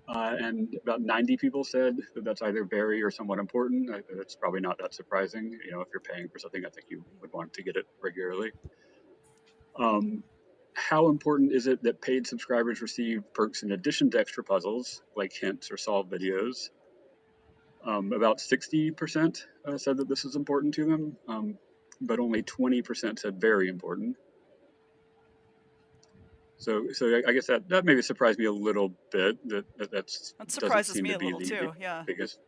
And about 90 people said that that's either very or somewhat important. It's probably not that surprising. If you're paying for something, I think you would want to get it regularly. Um, how important is it that paid subscribers receive perks in addition to extra puzzles, like hints or solve videos? About 60% said that this is important to them, but only 20% said very important. So I guess that maybe surprised me a little bit. That That doesn't surprises seem me to a be little the too, yeah. biggest.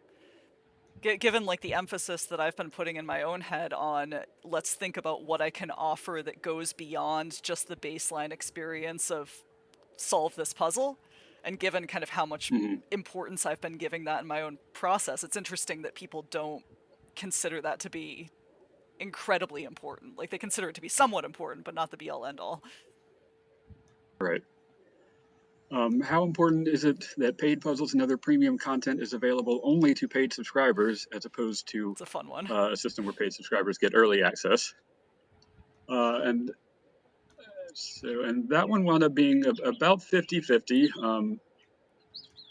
Given like the emphasis that I've been putting in my own head on let's think about what I can offer that goes beyond just the baseline experience of solve this puzzle, and given kind of how much Mhm. importance I've been giving that in my own process, it's interesting that people don't consider that to be incredibly important. Like they consider it to be somewhat important, but not the be all end all. Right. How important is it that paid puzzles and other premium content is available only to paid subscribers as opposed to It's a fun one. a system where paid subscribers get early access? And and that one wound up being about 50-50.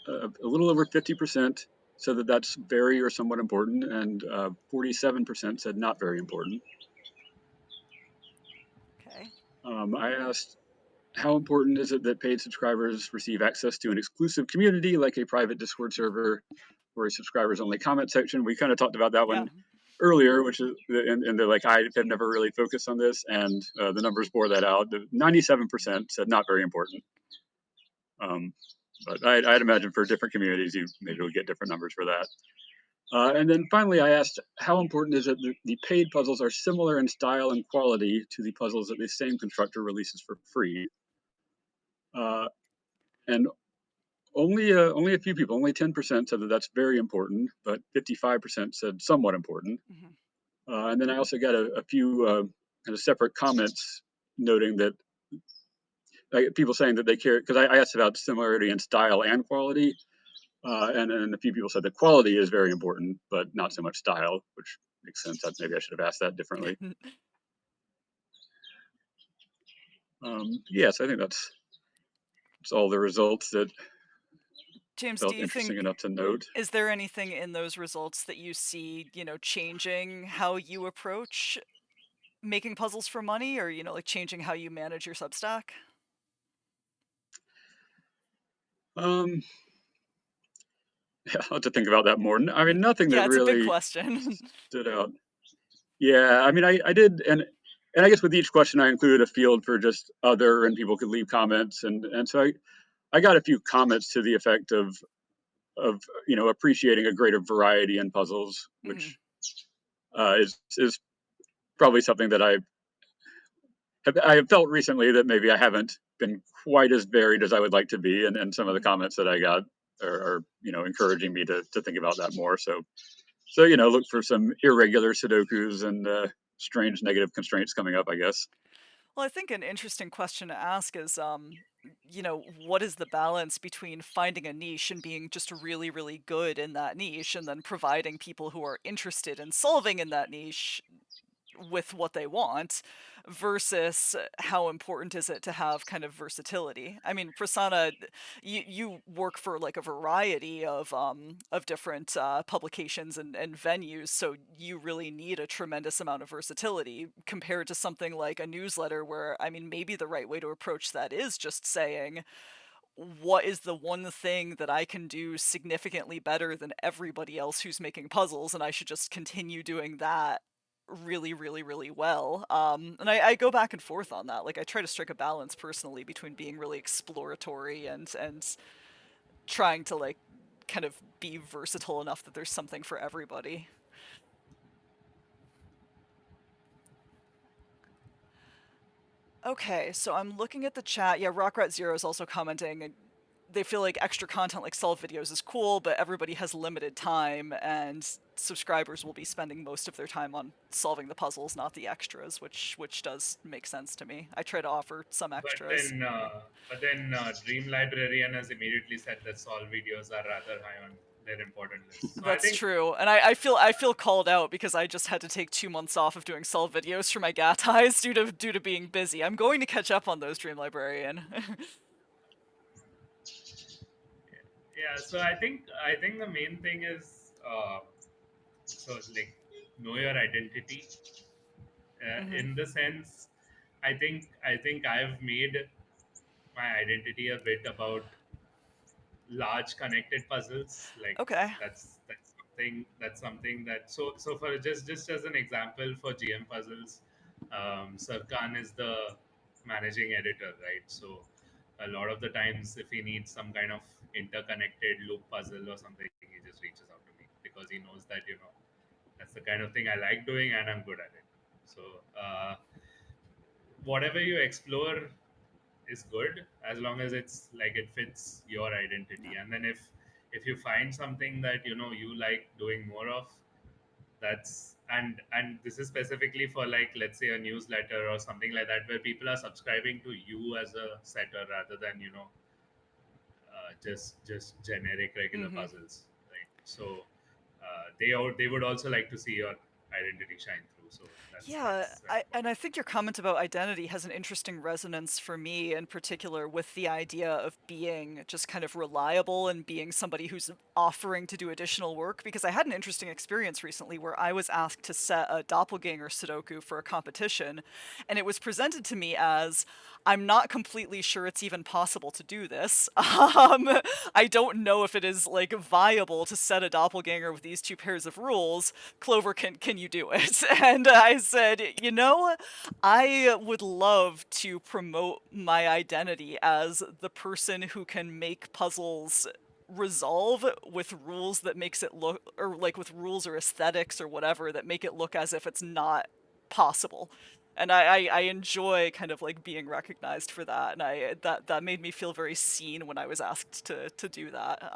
A little over 50% said that that's very or somewhat important, and 47% said not very important. Okay. I asked, how important is it that paid subscribers receive access to an exclusive community like a private Discord server or a subscribers only comment section? We kind of talked about that Yeah. one earlier, which is, and they're like, I have never really focused on this, and the numbers bore that out. 97% said not very important. But I'd imagine for different communities, you maybe would get different numbers for that. And then finally, I asked, how important is it that the paid puzzles are similar in style and quality to the puzzles that the same constructor releases for free? Uh, and only a few people, only 10% said that that's very important, but 55% said somewhat important. Mm-hmm. And then I also got a few kind of separate comments noting that people saying that they care, because I asked about similarity in style and quality, and a few people said that quality is very important, but not so much style, which makes sense. Maybe I should have asked that differently. Yes, I think that's all the results that James, do felt you interesting think, enough to note. is there anything in those results that you see, changing how you approach making puzzles for money, or like changing how you manage your Substack? Um, yeah, I'll have to think about that more. I mean, nothing that Yeah, it's a big really question. stood out. Yeah, I mean, I did, and I guess with each question, I included a field for just other, and people could leave comments, and so I got a few comments to the effect of appreciating a greater variety in puzzles, Hmm. which is probably something that I have felt recently that maybe I haven't been quite as varied as I would like to be, and some of the Hmm. comments that I got are encouraging me to think about that more. So look for some irregular Sudokus and strange negative constraints coming up, I guess. Well, I think an interesting question to ask is, what is the balance between finding a niche and being just really, really good in that niche, and then providing people who are interested in solving in that niche with what they want, versus how important is it to have kind of versatility. I mean, Prasanna, you work for like a variety of different publications and venues, so you really need a tremendous amount of versatility compared to something like a newsletter where, I mean, maybe the right way to approach that is just saying, what is the one thing that I can do significantly better than everybody else who's making puzzles, and I should just continue doing that really, really, really well. And I go back and forth on that. Like I try to strike a balance personally between being really exploratory and trying to like kind of be versatile enough that there's something for everybody. Okay, so I'm looking at the chat. Yeah, Rockrat Zero is also commenting. They feel like extra content like solve videos is cool, but everybody has limited time, and subscribers will be spending most of their time on solving the puzzles, not the extras, which does make sense to me. I try to offer some But extras. then, Dream Librarian has immediately said that solve videos are rather high on their important list. So I That's think, true, and I feel called out because I just had to take 2 months off of doing solve videos for my GAT eyes due to being busy. I'm going to catch up on those, Dream Librarian. yeah. So I think the main thing is, so like, know your identity, Hmm. in the sense. I think I've made my identity a bit about large connected puzzles. Like Okay. that's something that so for just as an example for GM puzzles, Sarkan is the managing editor, right? So a lot of the times if he needs some kind of interconnected loop puzzle or something, he just reaches out to me because he knows that that's the kind of thing I like doing and I'm good at it. So whatever you explore is good as long as it's like it fits your Yeah. identity. And then if you find something that you like doing more of, that's and this is specifically for, like, let's say a newsletter or something like that, where people are subscribing to you as a setter rather than just generic regular Mm-hmm. puzzles, right? So they would also like to see your identity shine through. So that's Yeah, that's very important. and I think your comment about identity has an interesting resonance for me in particular with the idea of being just kind of reliable and being somebody who's offering to do additional work. Because I had an interesting experience recently where I was asked to set a doppelganger Sudoku for a competition, and it was presented to me as I'm not completely sure it's even possible to do this. I don't know if it is like viable to set a doppelganger with these two pairs of rules. Clover, can you do it? And I said, I would love to promote my identity as the person who can make puzzles resolve with rules that makes it look, or like with rules or aesthetics or whatever that make it look as if it's not possible. And I enjoy kind of like being recognized for that, and that made me feel very seen when I was asked to do that.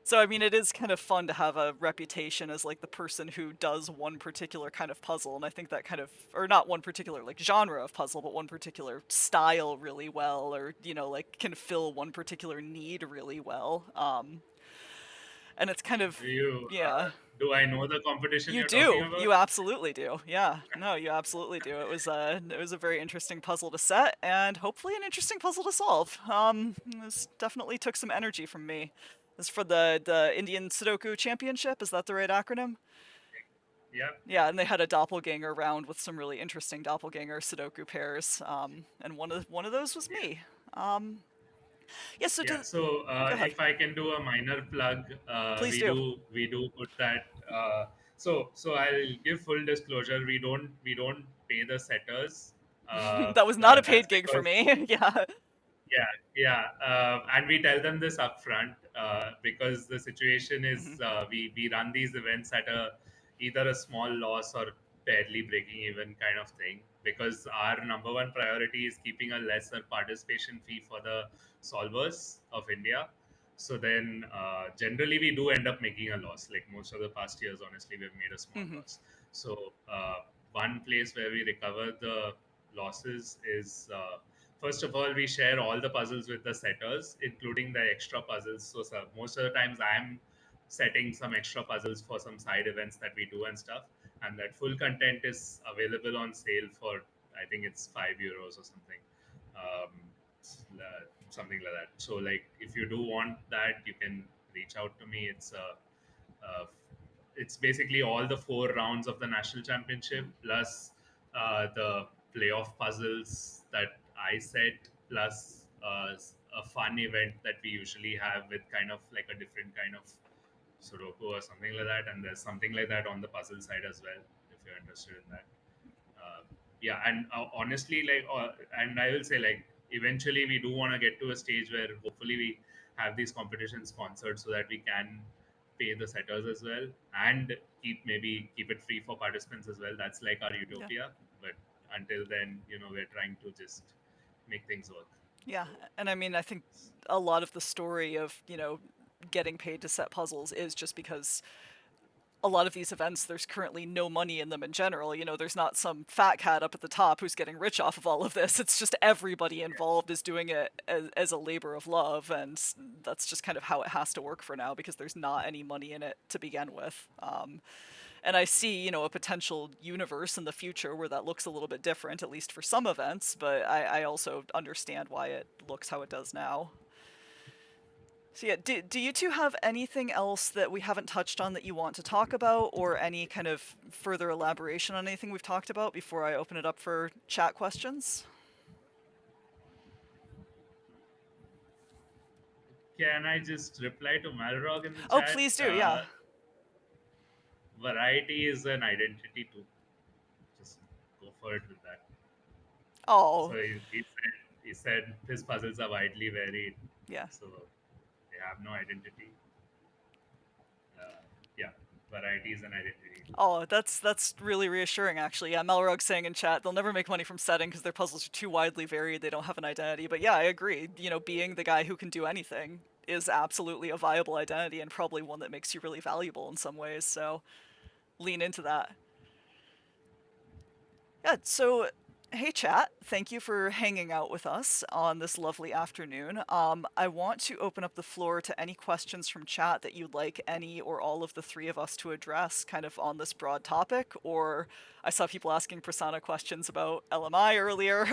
So I mean, it is kind of fun to have a reputation as like the person who does one particular kind of puzzle, and I think that kind of, or not one particular like genre of puzzle, but one particular style really well, or like can fill one particular need really well. And it's kind of, Do you yeah. do I know the competition You you're talking do. about? You absolutely do. Yeah. No, you absolutely do. It was a very interesting puzzle to set and hopefully an interesting puzzle to solve. This definitely took some energy from me. This is for the Indian Sudoku Championship. Is that the right acronym? Yeah. Yeah, and they had a doppelganger round with some really interesting doppelganger Sudoku pairs. And one of those was Yeah. me. Um, yeah. So Yeah. do So go ahead. if I can do a minor plug, Please we do. do put that. So I'll give full disclosure. We don't pay the setters. That was not a That's paid gig for because me. Yeah. and we tell them this upfront because the situation Mhm. is we run these events at either a small loss or barely breaking even kind of thing, because our number one priority is keeping a lesser participation fee for the solvers of India. So then generally we do end up making a loss. Like most of the past years, honestly, we've made a small Mhm. loss. So one place where we recover the losses is, first of all, we share all the puzzles with the setters, including the extra puzzles. So most of the times I'm setting some extra puzzles for some side events that we do and stuff. And that full content is available on sale for, I think it's €5 or something. Um, Something like that. So, like, if you do want that, you can reach out to me. Uh, it's basically all the 4 rounds of the national championship plus the playoff puzzles that I set, plus a fun event that we usually have with kind of like a different kind of Sudoku or something like that. And there's something like that on the puzzle side as well, if you're interested in that. uh, yeah, and honestly, like, and I will say, like, eventually we do want to get to a stage where hopefully we have these competitions sponsored so that we can pay the setters as well, and keep it free for participants as well. That's like our Yeah. utopia. But until then, we're trying to just make things work. Yeah, So and I mean, I think a lot of the story of, getting paid to set puzzles is just because a lot of these events, there's currently no money in them in general. There's not some fat cat up at the top who's getting rich off of all of this. It's just everybody yeah, involved is doing it as a labor of love, and that's just kind of how it has to work for now because there's not any money in it to begin with. And I see, a potential universe in the future where that looks a little bit different, at least for some events, but I also understand why it looks how it does now. So yeah, do you two have anything else that we haven't touched on that you want to talk about, or any kind of further elaboration on anything we've talked about before I open it up for chat questions? Can I just reply to Malrog in the Oh, chat? please do, yeah. Variety is an identity too. Just go for it with that. So Oh, he said his puzzles are widely varied, yeah. so they have no identity. Yeah, variety is an identity. Oh, that's really reassuring, actually. Yeah, Melrog's saying in chat they'll never make money from setting because their puzzles are too widely varied. They don't have an identity. But yeah, I agree. You know, being the guy who can do anything is absolutely a viable identity and probably one that makes you really valuable in some ways. So lean into that. Yeah, so hey chat, thank you for hanging out with us on this lovely afternoon. I want to open up the floor to any questions from chat that you'd like any or all of the three of us to address kind of on this broad topic, or I saw people asking Prasanna questions about LMI earlier.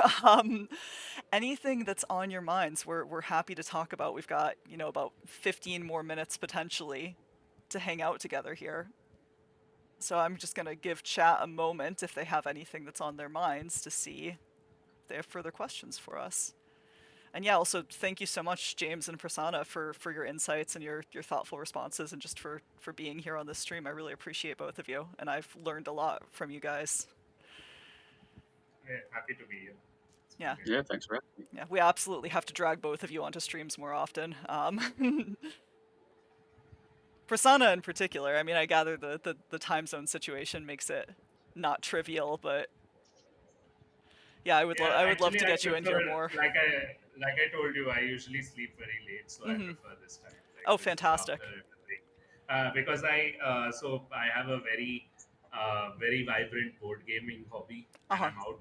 Anything that's on your minds, we're happy to talk about. We've got, you know, about 15 more minutes potentially to hang out together here. So I'm just going to give chat a moment if they have anything that's on their minds to see if they have further questions for us. And yeah, also thank you so much, James and Prasanna, for your insights and your thoughtful responses, and just for being here on this stream. I really appreciate both of you, and I've learned a lot from you guys. Yeah, happy to be here. It's been Yeah, great. Yeah, thanks for having me. yeah, we absolutely have to drag both of you onto streams more often. Prasanna in particular. I mean, I gather the time zone situation makes it not trivial, but yeah, Yeah, I would love actually, to I get you in here prefer more. like I told you, I usually sleep very late, so I Mm-hmm. prefer this time, like Oh, which is after fantastic. everything, because I have a very vibrant board gaming hobby, Uh and huh. I'm out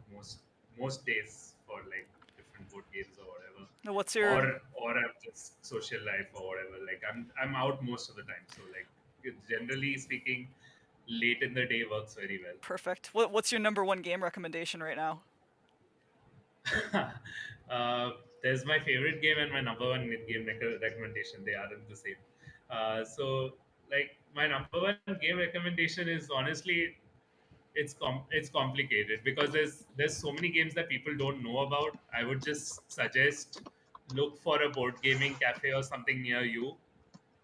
most days for like different board games or whatever, What's your or I'm just social life or whatever. Like I'm out most of the time, so like generally speaking, late in the day works very well. perfect? What's your number one game recommendation right now? uh, there's my favorite game and my number one game recommendation. They aren't the same. So, like, my number one game recommendation is honestly it's complicated because there's so many games that people don't know about. I would just suggest look for a board gaming cafe or something near you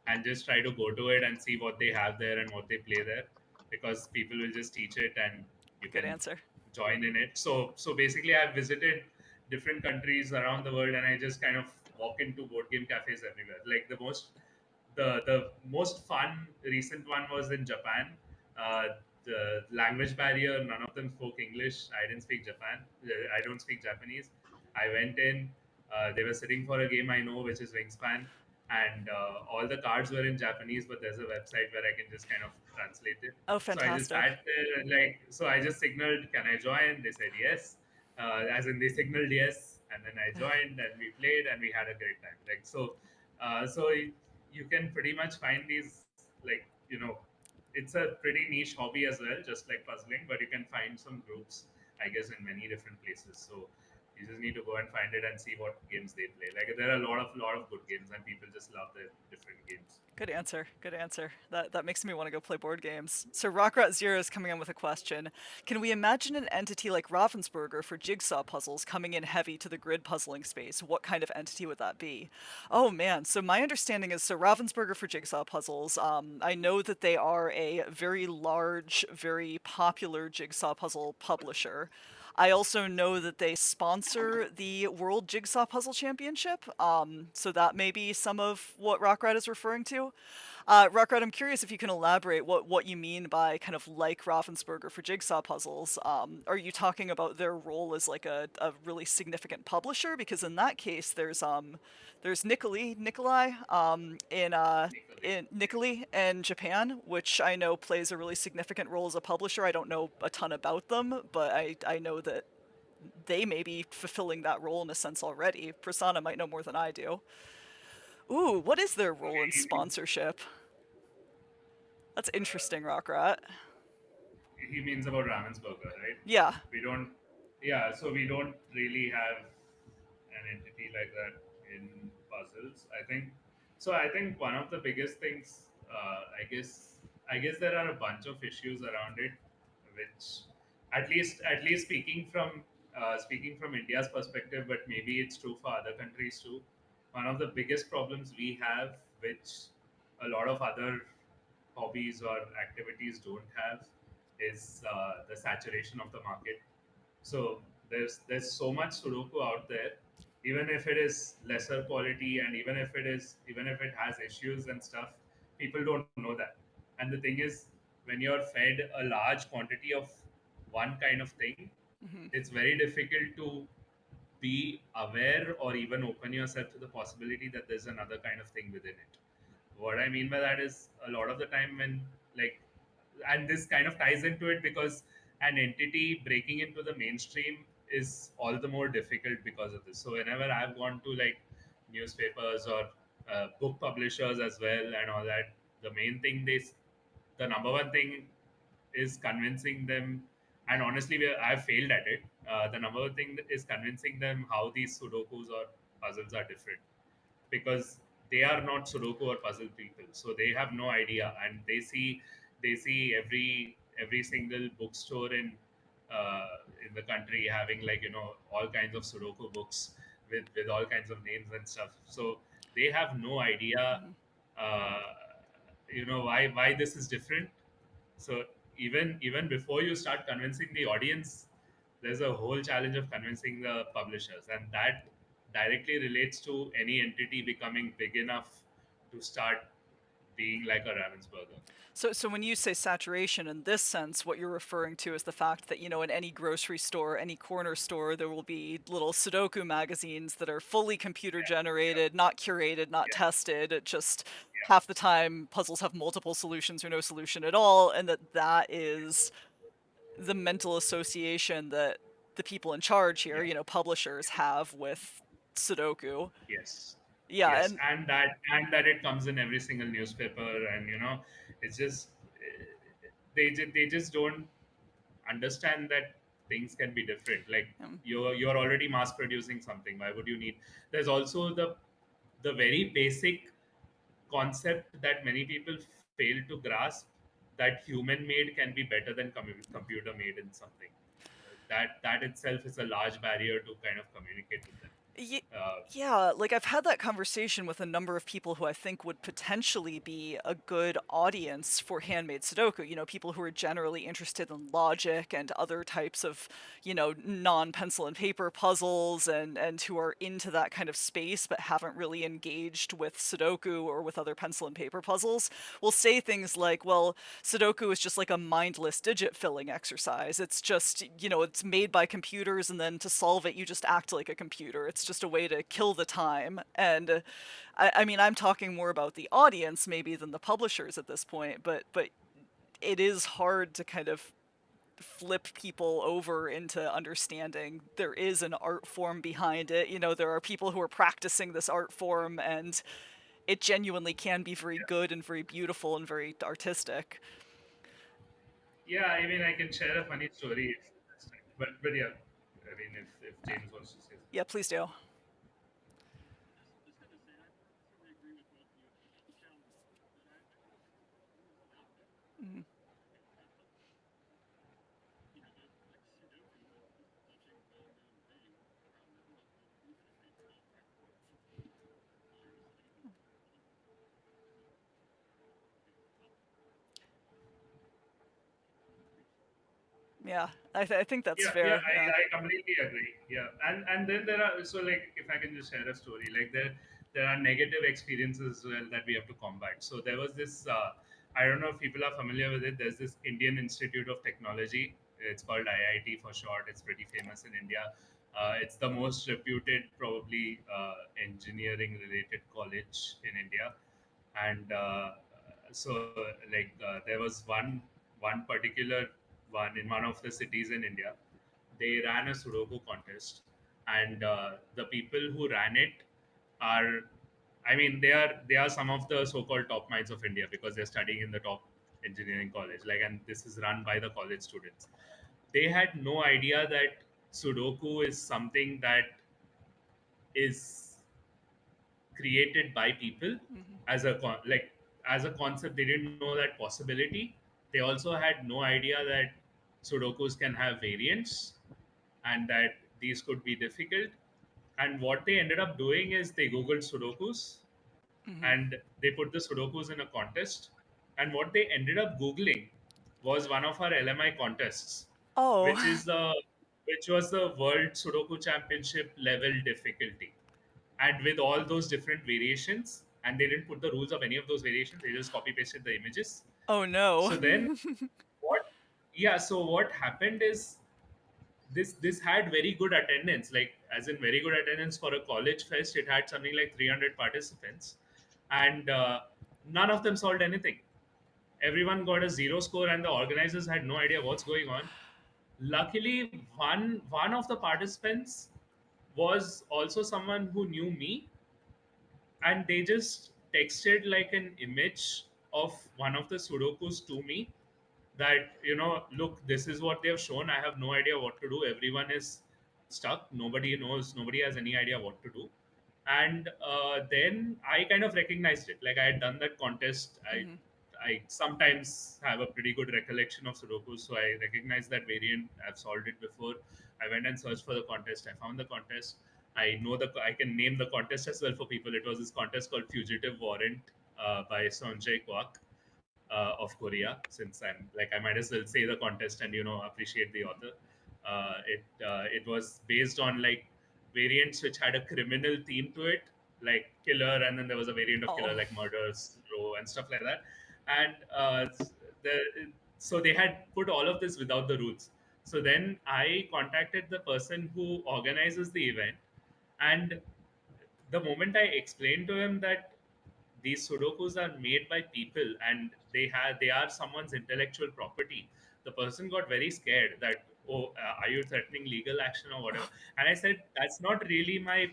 and just try to go to it and see what they have there and what they play there, because people will just teach it and you Good can answer. join in it. So basically, I've visited different countries around the world and I just kind of walk into board game cafes everywhere. Like the most fun recent one was in Japan. The language barrier, none of them spoke English. I didn't speak I don't speak Japanese. I went in. They were sitting for a game I know, which is Wingspan, and all the cards were in Japanese, but there's a website where I can just kind of translate it. Oh, So I just fantastic. sat there and so I just signaled, "Can I join?" They said yes, as in they signaled yes, and then I joined and we played and we had a great time. You can pretty much find these, like, it's a pretty niche hobby as well, just like puzzling, but you can find some groups, I guess, in many different places. So you just need to go and find it and see what games they play. Like there are a lot of good games, and people just love the different games. Good answer. Good answer. That makes me want to go play board games. So Rockrat Zero is coming in with a question. Can we imagine an entity like Ravensburger for jigsaw puzzles coming in heavy to the grid puzzling space? What kind of entity would that be? Oh man. So my understanding is, so Ravensburger for jigsaw puzzles. I know that they are a very large, very popular jigsaw puzzle publisher. I also know that they sponsor the World Jigsaw Puzzle Championship, so that may be some of what Rockrat is referring to. Rockrat, I'm curious if you can elaborate what you mean by kind of like Ravensburger for jigsaw puzzles. Are you talking about their role as like a really significant publisher? Because in that case, there's Nikolai Nikolai. in Nikoli in Japan, which I know plays a really significant role as a publisher. I don't know a ton about them, but I know that they may be fulfilling that role in a sense already. Prasanna might know more than I do. Ooh, what is their role in Okay, sponsorship? That's uh, interesting, Rockrat. he means about Ravensburger, right? Yeah. We don't, yeah, so we don't really have an entity like that in puzzles, I think. So I think one of the biggest things, I guess there are a bunch of issues around it, which at least speaking from India's perspective, but maybe it's true for other countries too. One of the biggest problems we have, which a lot of other hobbies or activities don't have, is the saturation of the market. So there's so much Sudoku out there, even if it is lesser quality and even if it has issues and stuff, people don't know that. And the thing is, when you're fed a large quantity of one kind of thing, Hmm. it's very difficult to be aware or even open yourself to the possibility that there's another kind of thing within it. What I mean by that is, a lot of the time when, like, and this kind of ties into it because an entity breaking into the mainstream is all the more difficult because of this. So whenever I've gone to, like, newspapers or book publishers as well and all that, the main thing the number one thing is convincing them, and honestly I've failed at it. The number one thing is convincing them how these sudokus or puzzles are different, because they are not Sudoku or puzzle people, so they have no idea, and they see every single bookstore in the country having, like, all kinds of Sudoku books with all kinds of names and stuff. So they have no idea, Hmm. uh, why this is different. So even before you start convincing the audience, there's a whole challenge of convincing the publishers, and that directly relates to any entity becoming big enough to start being like a Ravensburger. So when you say saturation in this sense, what you're referring to is the fact that, in any grocery store, any corner store, there will be little Sudoku magazines that are fully computer Yeah, yeah, generated, not curated, not yeah, tested. It just yeah, half the time puzzles have multiple solutions or no solution at all, and that is the mental association that the people in charge here, yeah, publishers have with Sudoku. yes, Yeah, yes, and and that it comes in every single newspaper, and it's just they just don't understand that things can be different. Like, um, you're already mass producing something. Why would you need? There's also the very basic concept that many people fail to grasp, that human made can be better than computer made in something. That itself is a large barrier to kind of communicate with them. Ye Uh, yeah, like, I've had that conversation with a number of people who I think would potentially be a good audience for handmade Sudoku, people who are generally interested in logic and other types of, non-pencil and paper puzzles and who are into that kind of space but haven't really engaged with Sudoku or with other pencil and paper puzzles, will say things like, "Well, Sudoku is just like a mindless digit filling exercise. It's just, it's made by computers, and then to solve it, you just act like a computer. It's just a way to kill the time." And I mean, I'm talking more about the audience maybe than the publishers at this point, but it is hard to kind of flip people over into understanding there is an art form behind it. There are people who are practicing this art form, and it genuinely can be very yeah, good and very beautiful and very artistic. yeah. I mean, I can share a funny story if this time. But yeah, I mean, if James wants to say something. Yeah, please do. Mhm. Yeah, I think that's Yeah, yeah, fair. Yeah. I completely agree. Yeah, and then there are, so, like, if I can just share a story, like, there are negative experiences as well that we have to combat. So there was this, I don't know if people are familiar with it. There's this Indian Institute of Technology. It's called IIT for short. It's pretty famous in India. It's the most reputed, probably, engineering related college in India. And so, like, there was one particular one in one of the cities in India. They ran a Sudoku contest, and the people who ran it are, I mean, they are some of the so-called top minds of India, because they're studying in the top engineering college. Like, and this is run by the college students. They had no idea that Sudoku is something that is created by people as like as a concept. They didn't know that possibility. They also had no idea that Sudokus can have variants and that these could be difficult. And what they ended up doing is they Googled Sudokus Mhm. and they put the Sudokus in a contest. And what they ended up Googling was one of our LMI contests, Oh. which is the which was the World Sudoku Championship level difficulty. And with all those different variations, and they didn't put the rules of any of those variations, they just copy pasted the images. Oh no. So then what yeah, so what happened is this had very good attendance, like as in very good attendance for a college fest. It had something like 300 participants, and none of them solved anything. Everyone got a zero score, and the organizers had no idea what's going on. Luckily, one of the participants was also someone who knew me, and they just texted like an image of one of the Sudokus to me, that, look, this is what they have shown. I have no idea what to do. Everyone is stuck. Nobody knows. Nobody has any idea what to do. And then I kind of recognized it. Like, I had done that contest. Mhm. I sometimes have a pretty good recollection of Sudoku, so I recognized that variant. I've solved it before. I went and searched for the contest. I found the contest. I can name the contest as well for people. It was this contest called Fugitive Warrant by Sonjay Kwak of Korea. Since I might as well say the contest and appreciate the author. It was based on like variants which had a criminal theme to it, like killer, and then there was a variant of killer Oh. like murders, row, and stuff like that. And the so they had put all of this without the rules. So then I contacted the person who organizes the event, and the moment I explained to him that these Sudokus are made by people and they are someone's intellectual property, the person got very scared that, oh, are you threatening legal action or whatever? And I said, that's not really my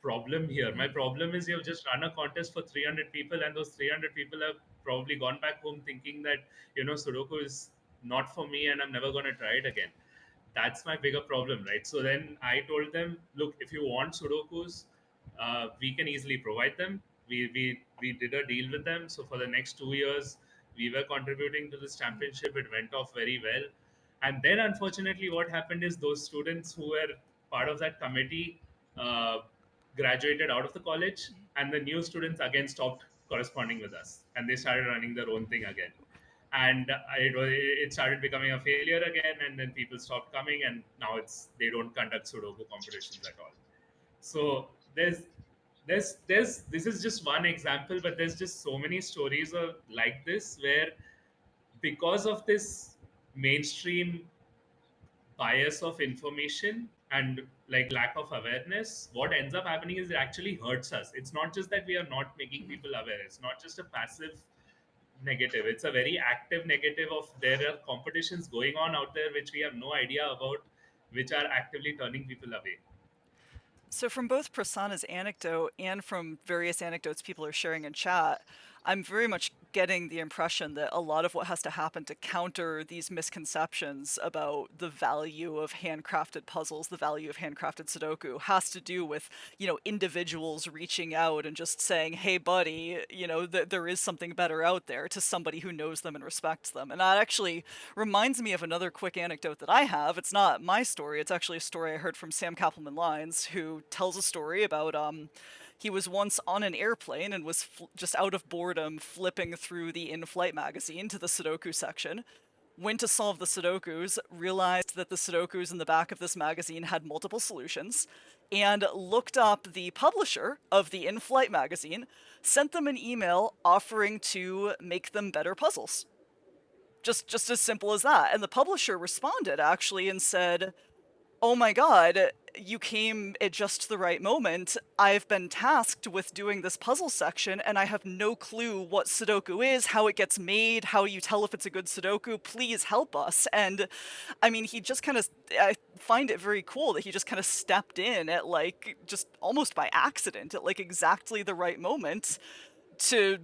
problem here. My Mhm. problem is you've just run a contest for 300 people, and those 300 people have probably gone back home thinking that Sudoku is not for me and I'm never going to try it again. That's my bigger problem, right? So then I told them, look, if you want Sudokus, we can easily provide them. We did a deal with them. So for the next 2 years, we were contributing to this championship. It went off very well. And then, unfortunately, what happened is those students who were part of that committee uh, graduated out of the college, and the new students again stopped corresponding with us, and they started running their own thing again. And it started becoming a failure again, and then people stopped coming, and now they don't conduct Sudoku competitions at all. So there's this is just one example, but there's just so many stories of like this, where because of this mainstream bias of information and like lack of awareness, what ends up happening is it actually hurts us. It's not just that we are not making people aware. It's not just a passive negative. It's a very active negative of there are competitions going on out there which we have no idea about, which are actively turning people away. So from both Prasanna's anecdote and from various anecdotes people are sharing in chat, I'm very much getting the impression that a lot of what has to happen to counter these misconceptions about the value of handcrafted puzzles, the value of handcrafted Sudoku, has to do with, individuals reaching out and just saying, hey, buddy, there is something better out there, to somebody who knows them and respects them. And that actually reminds me of another quick anecdote that I have. It's not my story, it's actually a story I heard from Sam Kappelman Lines, who tells a story about he was once on an airplane and was just out of boredom flipping through the in-flight magazine to the Sudoku section. Went to solve the Sudokus, realized that the Sudokus in the back of this magazine had multiple solutions, and looked up the publisher of the in-flight magazine, sent them an email offering to make them better puzzles. Just as simple as that. And the publisher responded actually and said, "Oh my god, you came at just the right moment. I've been tasked with doing this puzzle section and I have no clue what Sudoku is, how it gets made, how you tell if it's a good Sudoku. Please help us." And I mean, he just kind of, I find it very cool that he just kind of stepped in at like just almost by accident at like exactly the right moment to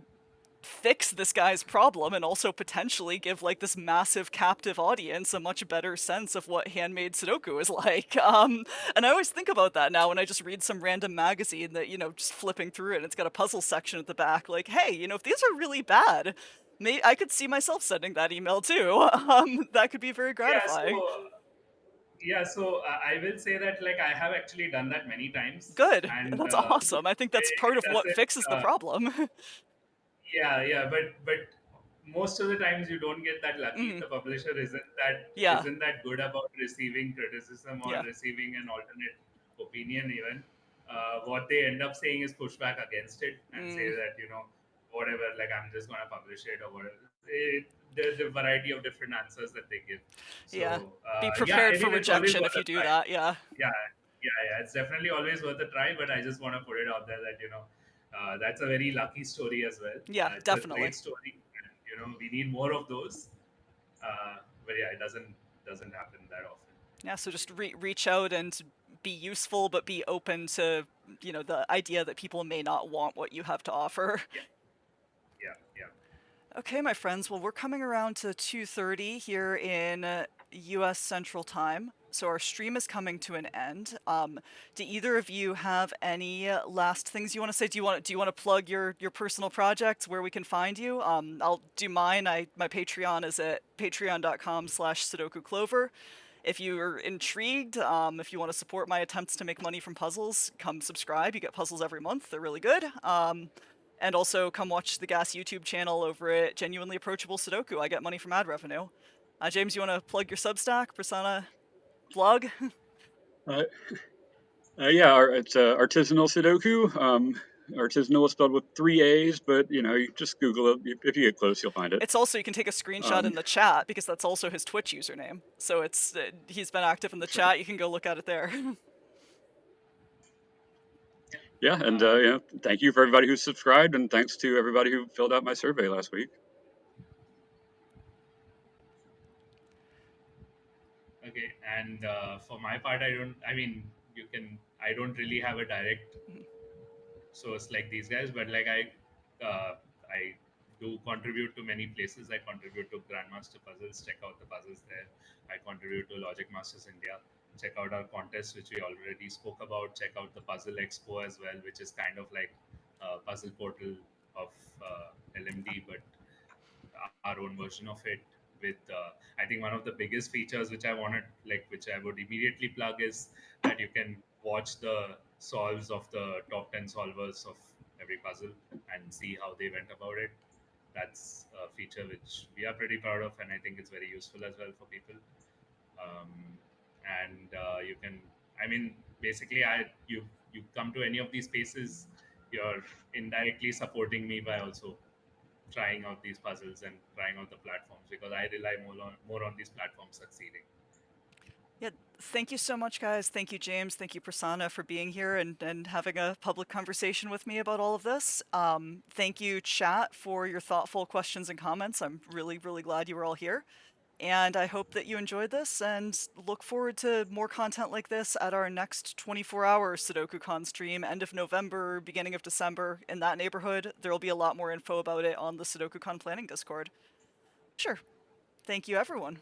fix this guy's problem and also potentially give like this massive captive audience a much better sense of what handmade Sudoku is like. And I always think about that now when I just read some random magazine that, just flipping through it and it's got a puzzle section at the back. Like, hey, if these are really bad, I could see myself sending that email too. That could be very Yeah, gratifying. I will say that like I have actually done that many times, Good. and That's awesome. I think that's part it of what doesn't. fixes the problem. But most of the times you don't get that lucky. Mhm. The publisher Yeah. isn't that good about receiving criticism or Yeah. receiving an alternate opinion. Even what they end up saying is push back against it and say Mm, that whatever, like I'm just gonna publish it or whatever. The variety of different answers that they give. yeah. So Be yeah, prepared I for mean it's always rejection worth if you a do try. that. Yeah. Yeah, yeah, it's definitely always worth a try. But I just want to put it out there that that's a very lucky story as well. Yeah, It's a definitely. great story, and we need more of those. But yeah, it doesn't happen that often. Yeah, so just reach out and be useful, but be open to, the idea that people may not want what you have to offer. Yeah, yeah, yeah. Okay, my friends. Well, we're coming around to 2:30 here in U.S. Central Time, so our stream is coming to an end. Do either of you have any last things you want to say? Do you want to plug your personal projects where we can find you? I'll do mine. My Patreon is at patreon.com/Sudoku Clover. If you're intrigued, if you want to support my attempts to make money from puzzles, come subscribe. You get puzzles every month. They're really good. And also come watch the Gas YouTube channel over at Genuinely Approachable Sudoku. I get money from ad revenue. James, you want to plug your Substack, Prasanna blog? Uh, yeah, it's artisanal Sudoku. Artisanal is spelled with three A's, but you just Google it. If you get close, you'll find it. It's also, you can take a screenshot Um, in the chat because that's also his Twitch username. So he's been active in the sure. chat. You can go look at it there. Yeah, and Uh, thank you for everybody who subscribed, and thanks to everybody who filled out my survey last week. okay, and for my part, I don't. I mean, you can. I don't really have a direct source like these guys, but like I do contribute to many places. I contribute to Grandmaster Puzzles. Check out the puzzles there. I contribute to Logic Masters India. Check out our contest, which we already spoke about. Check out the Puzzle Expo as well, which is kind of like a puzzle portal of LMD, but our own version of it. With I think one of the biggest features which I would immediately plug, is that you can watch the solves of the top 10 solvers of every puzzle and see how they went about it. That's a feature which we are pretty proud of, and I think it's very useful as well for people. um, and you can, I mean, basically, you come to any of these spaces, you're indirectly supporting me by also trying out these puzzles and trying out the platforms, because I rely more on these platforms succeeding. Yeah, thank you so much, guys. Thank you, James. Thank you, Prasanna, for being here and having a public conversation with me about all of this. Thank you, chat, for your thoughtful questions and comments. I'm really, really glad you were all here. And I hope that you enjoyed this and look forward to more content like this at our next 24-hour SudokuCon stream, end of November, beginning of December, in that neighborhood. There will be a lot more info about it on the SudokuCon planning Discord. Sure. Thank you, everyone.